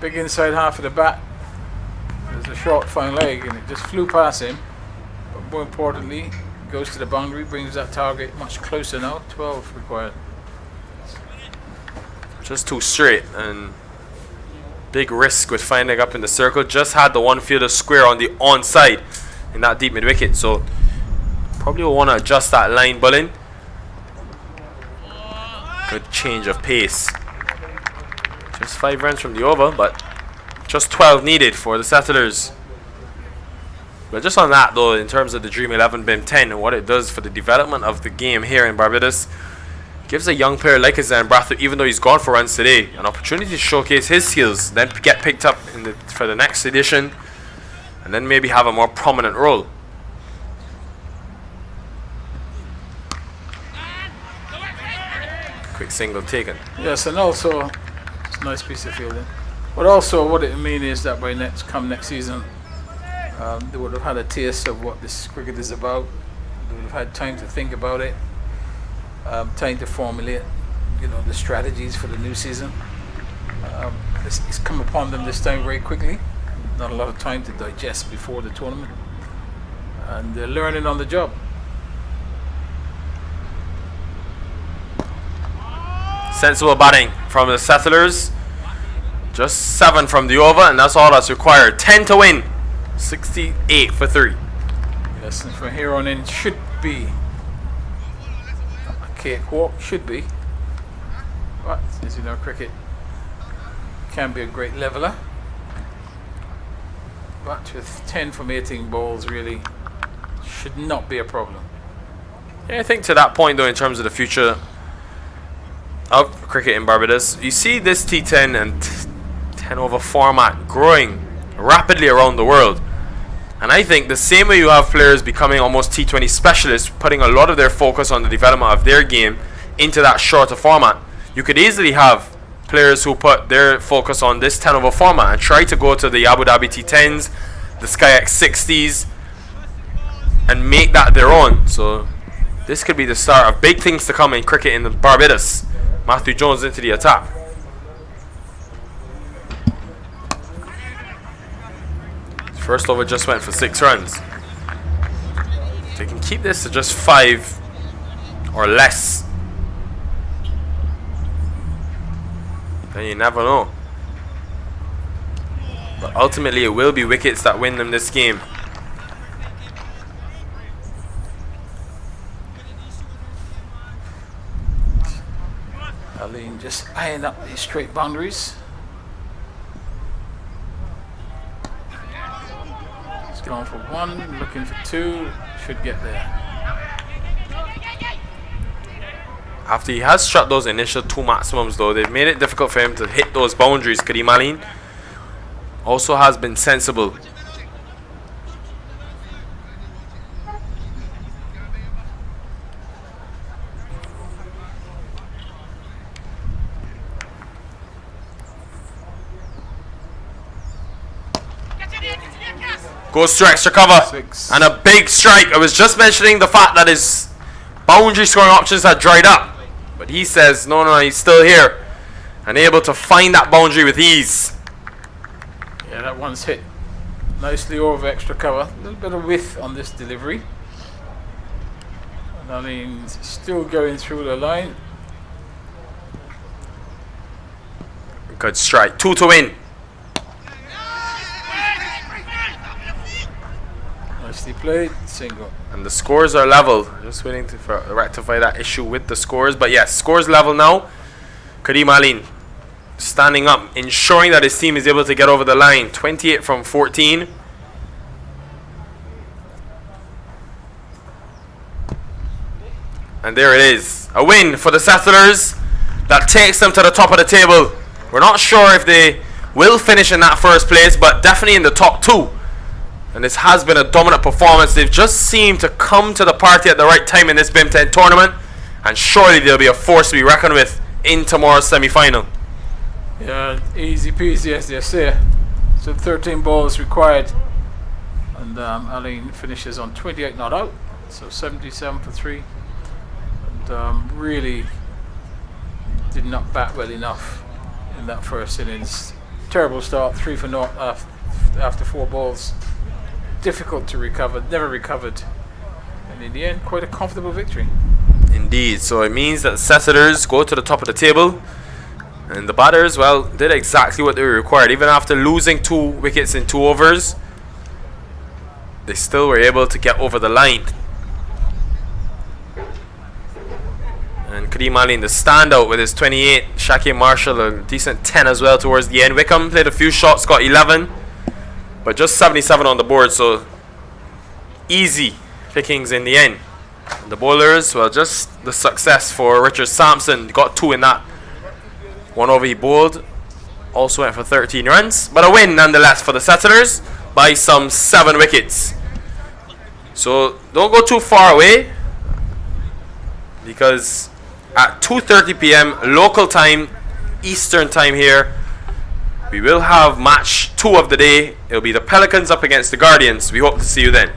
Big inside half of the bat. There's a short fine leg, and it just flew past him. But more importantly, goes to the boundary, brings that target much closer now. 12 required. Just too straight, and big risk with finding up in the circle. Just had the one fielder square on the onside in that deep mid wicket, so probably will want to adjust that line. Bullin. Good change of pace. Just 5 runs from the over, but just 12 needed for the Settlers. But just on that though, in terms of the Dream 11 BIM 10 and what it does for the development of the game here in Barbados, gives a young player like Zion Brathwaite, even though he's gone for runs today, an opportunity to showcase his skills, then get picked up for the next edition, and then maybe have a more prominent role. Quick single taken. Yes, and also it's a nice piece of fielding. But also what it means is that by next season, they would have had a taste of what this cricket is about. They would have had time to think about it, time to formulate, the strategies for the new season. It's come upon them this time very quickly. Not a lot of time to digest before the tournament, and they're learning on the job. Sensible batting from the Settlers. Just 7 from the over, and that's all that's required. 10 to win. 68 for 3. Yes, and from here on in, it should be a cakewalk. Should be. But as you know, cricket can be a great leveler. But with 10 from 18 balls, really should not be a problem. Yeah, I think to that point though, in terms of the future of cricket in Barbados, you see this T10 and 10 over format growing rapidly around the world. And I think the same way you have players becoming almost T20 specialists, putting a lot of their focus on the development of their game into that shorter format, you could easily have players who put their focus on this 10 over format and try to go to the Abu Dhabi T10s, the Sky X 60s, and make that their own. So this could be the start of big things to come in cricket in Barbados. Matthew Jones into the attack. First over just went for 6 runs. If they can keep this to just 5 or less, then you never know. But ultimately it will be wickets that win them this game. Aline just eyeing up these straight boundaries. He's going for 1, looking for 2, should get there. After he has struck those initial 2 maximums though, they've made it difficult for him to hit those boundaries. Kareem Aline also has been sensible. Goes to extra cover. 6. And a big strike. I was just mentioning the fact that his boundary scoring options had dried up, but he says no, he's still here and able to find that boundary with ease. Yeah, that one's hit nicely over extra cover. A little bit of width on this delivery. And Aline's still going through the line. Good strike. 2 to win. Nicely played, single. And the scores are level. Just waiting to rectify that issue with the scores. But yes, scores level now. Kareem Aline standing up, ensuring that his team is able to get over the line. 28 from 14. And there it is. A win for the Settlers that takes them to the top of the table. We're not sure if they will finish in that first place, but definitely in the top 2. And this has been a dominant performance. They've just seemed to come to the party at the right time in this BIM 10 tournament. And surely they'll be a force to be reckoned with in tomorrow's semi-final. Yeah, easy peasy as they say. So 13 balls required. And Aline finishes on 28 not out. So 77 for 3. And really did not bat well enough in that first innings. Terrible start, 3 for naught after 4 balls. Difficult to recover, never recovered, and in the end quite a comfortable victory. Indeed, so it means that the Settlers go to the top of the table, and the batters, well, did exactly what they were required. Even after losing 2 wickets in 2 overs, they still were able to get over the line. And Kareem Aline, the standout with his 28, Shakib Marshall a decent 10 as well towards the end. Wickham played a few shots, got 11. But just 77 on the board, so easy pickings in the end. And the bowlers, well, just the success for Richard Sampson. Got 2 in that 1 over he bowled. Also went for 13 runs. But a win nonetheless for the Settlers by some 7 wickets. So don't go too far away, because at 2:30 p.m. local time, Eastern time here, we will have match 2 of the day. It'll be the Pelicans up against the Guardians. We hope to see you then.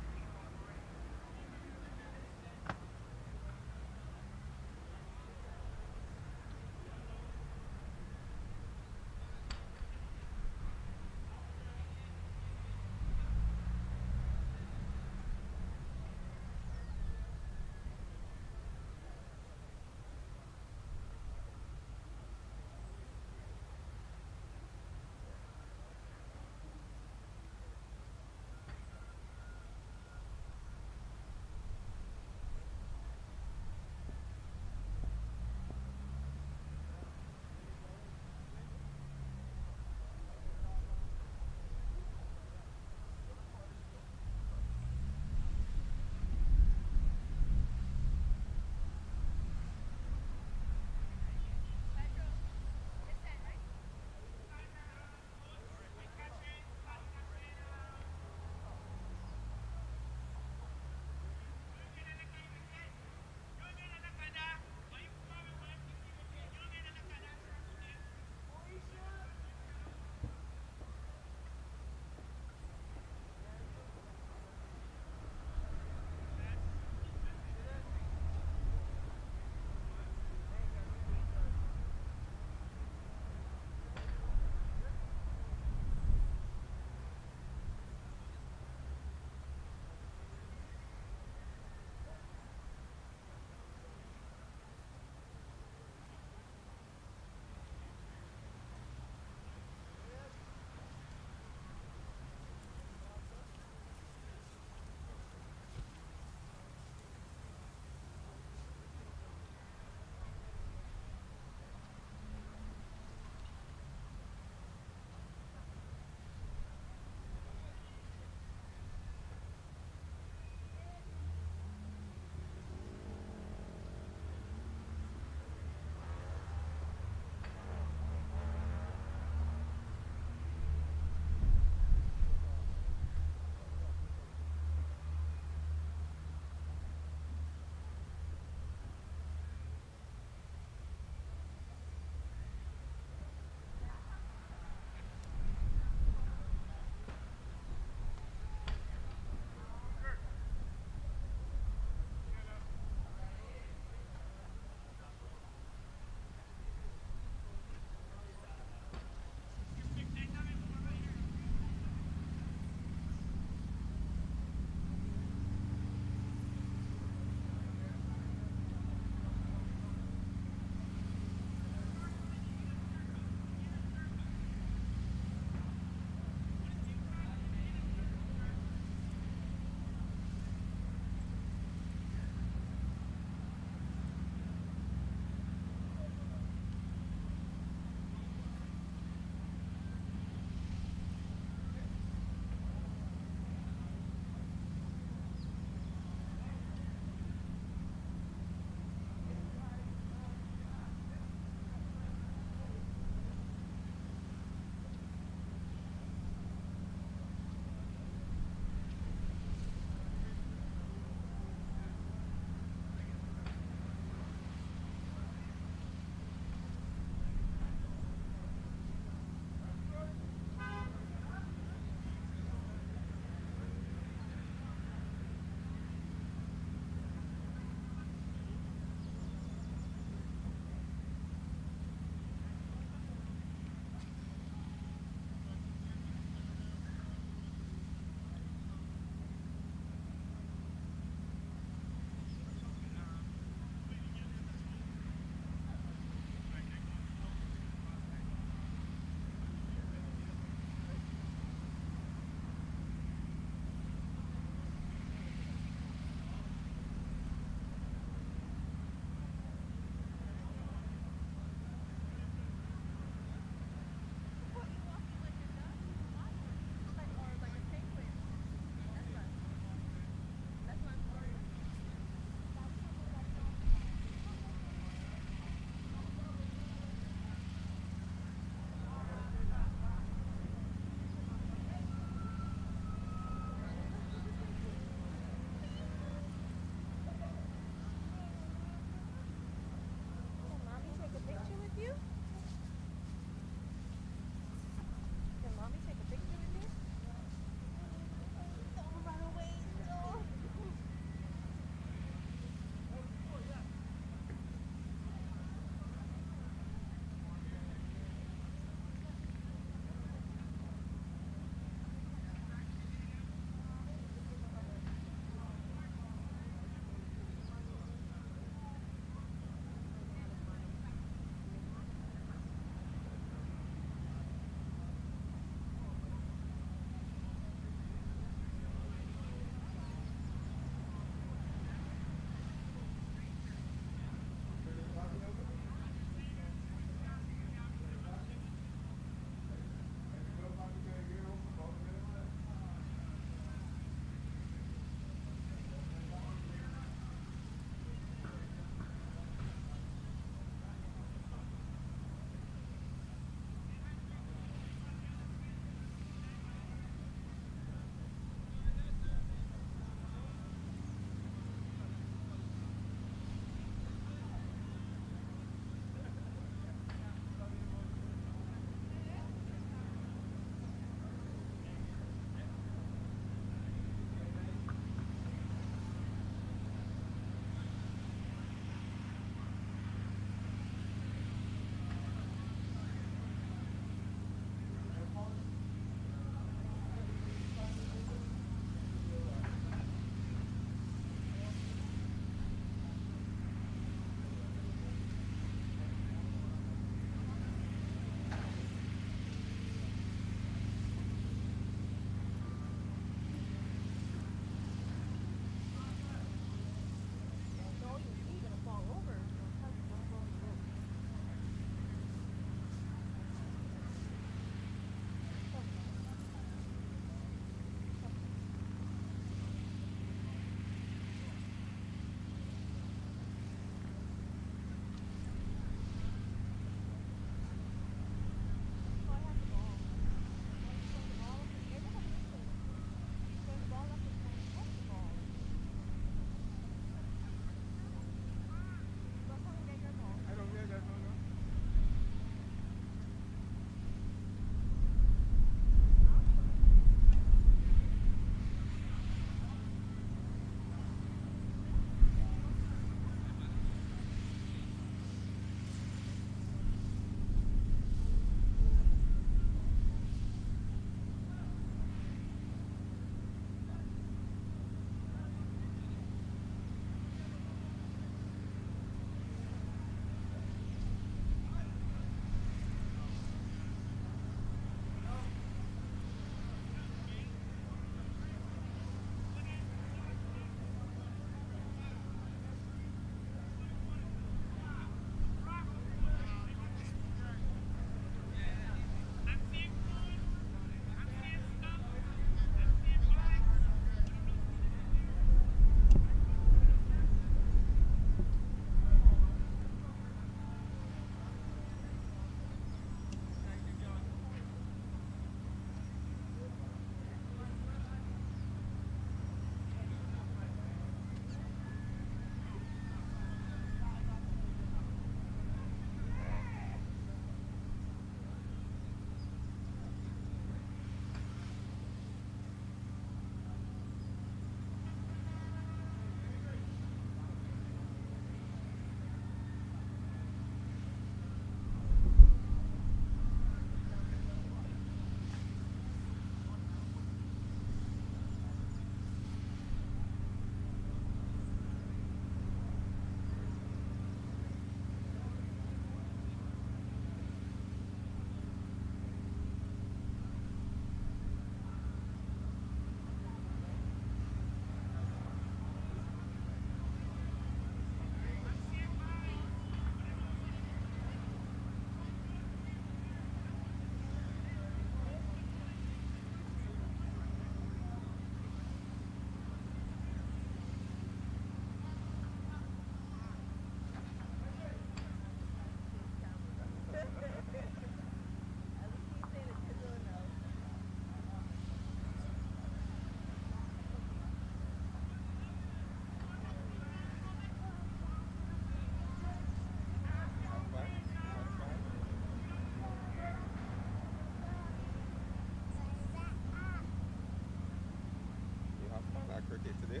cricket today?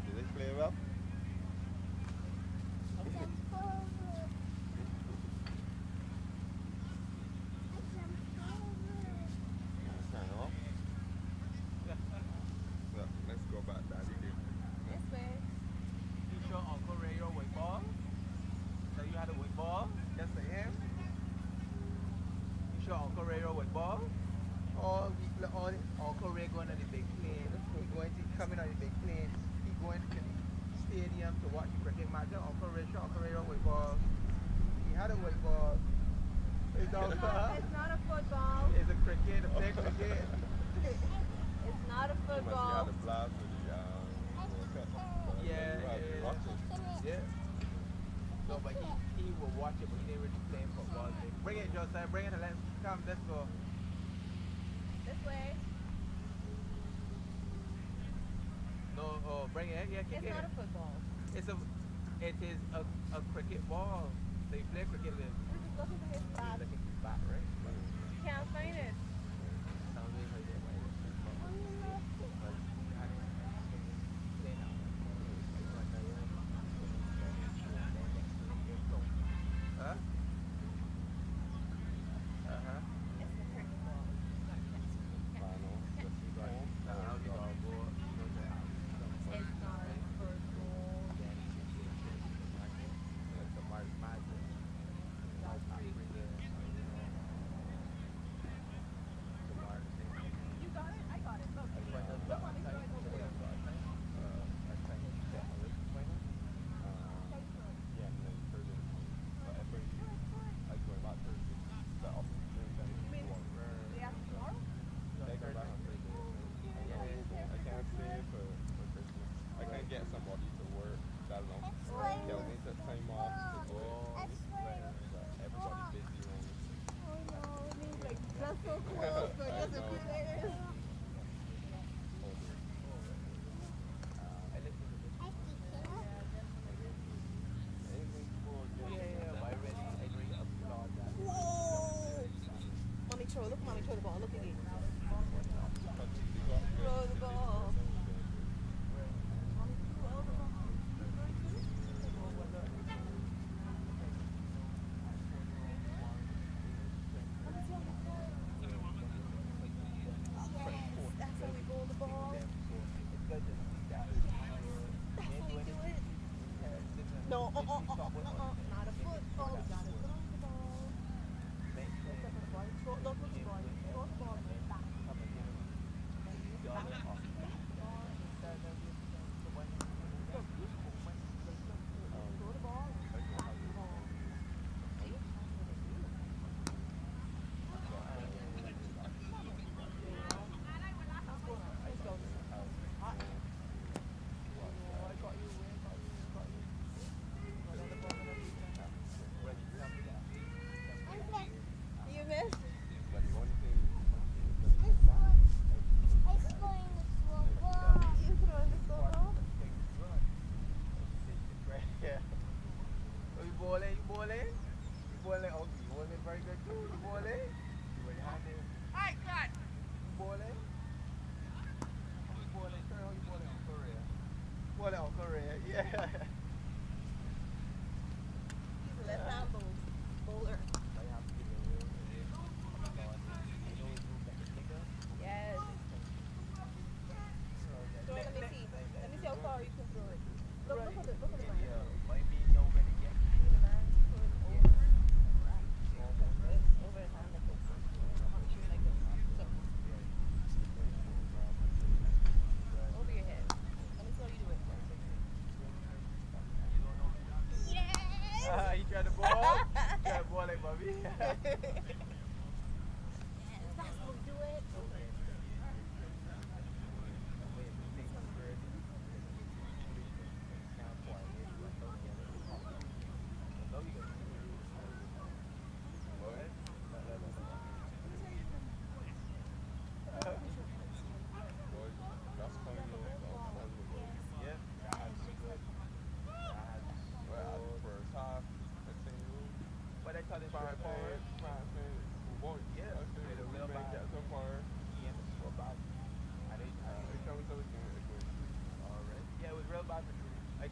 Did they play well? Hang on. Well, let's go back daddy game. This way. You show Uncle Ray your white ball? So you had a white ball? Just for him? You show Uncle Ray your white ball? Or Uncle Ray going on the big plane. He going to coming on the big plane. He going to the stadium to watch the cricket match. Uncle Ray show Uncle Ray your white ball. He had a white ball. It's not, It's not a football. it's a cricket, a play cricket. It's not a You must have football. had a blast with the World Cup. Yeah, You had to yeah. watch it. Yeah. No, but he will watch it, but he didn't really play football. Bring it, Joseph. Bring it and let's come. Let's go. This way. No, oh, bring it. Yeah, kick It's it. not a football. It is a cricket ball. They play cricket with. We're just looking for his bat. Looking for bat, right? You can't find it. Sounds like how you do it. Huh? Uh-huh. It's the cricket ball. Final. Just like home. It's not a football. It's not a football. It's a magic.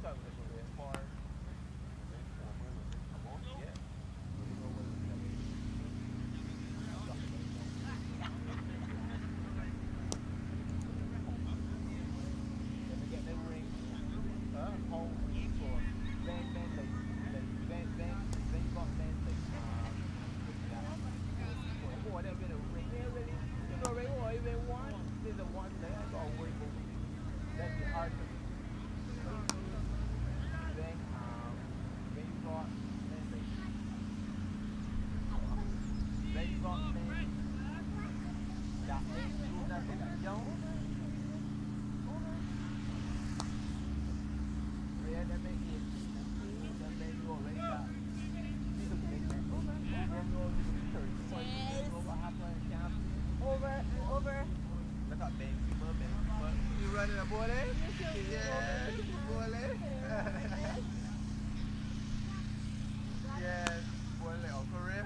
talking about the red bar. Yeah. Let me get the ring. Home for van got van oh, there's been a ring here really. You know ring or even one. There's a one there. I got a ring over here. That's the hard to then when you got then you got that ain't do nothing that don't. Yeah, that make it. That make you already got. You look big man. What happened? Over. Look at Ben. You running a ball, eh? Yeah, ball, eh? Yes, ball, eh? Uncle Ray?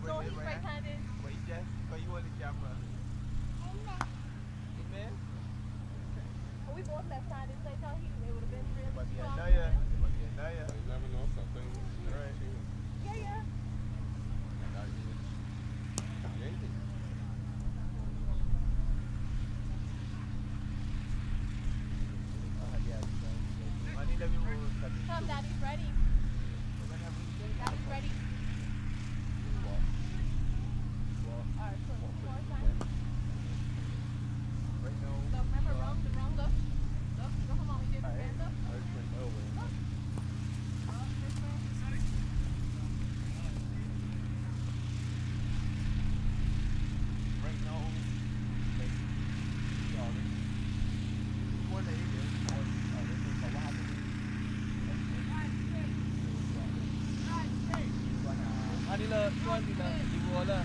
So he's right-handed. Wait, Jess, but you on the camera. Amen? But we both left-handed, so I thought it would have been really But yeah, strong. Naya. But yeah, Naya. You never know something. Right. Yeah. Money that we will Come, Daddy's ready. Daddy's ready. Alright, so one more time. right now. Look, remember, wrong, look. Look, you know how mom did stand up? Right now, like, sorry. One day, what happened? Anila, tuan bila di bola.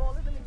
Ball is in the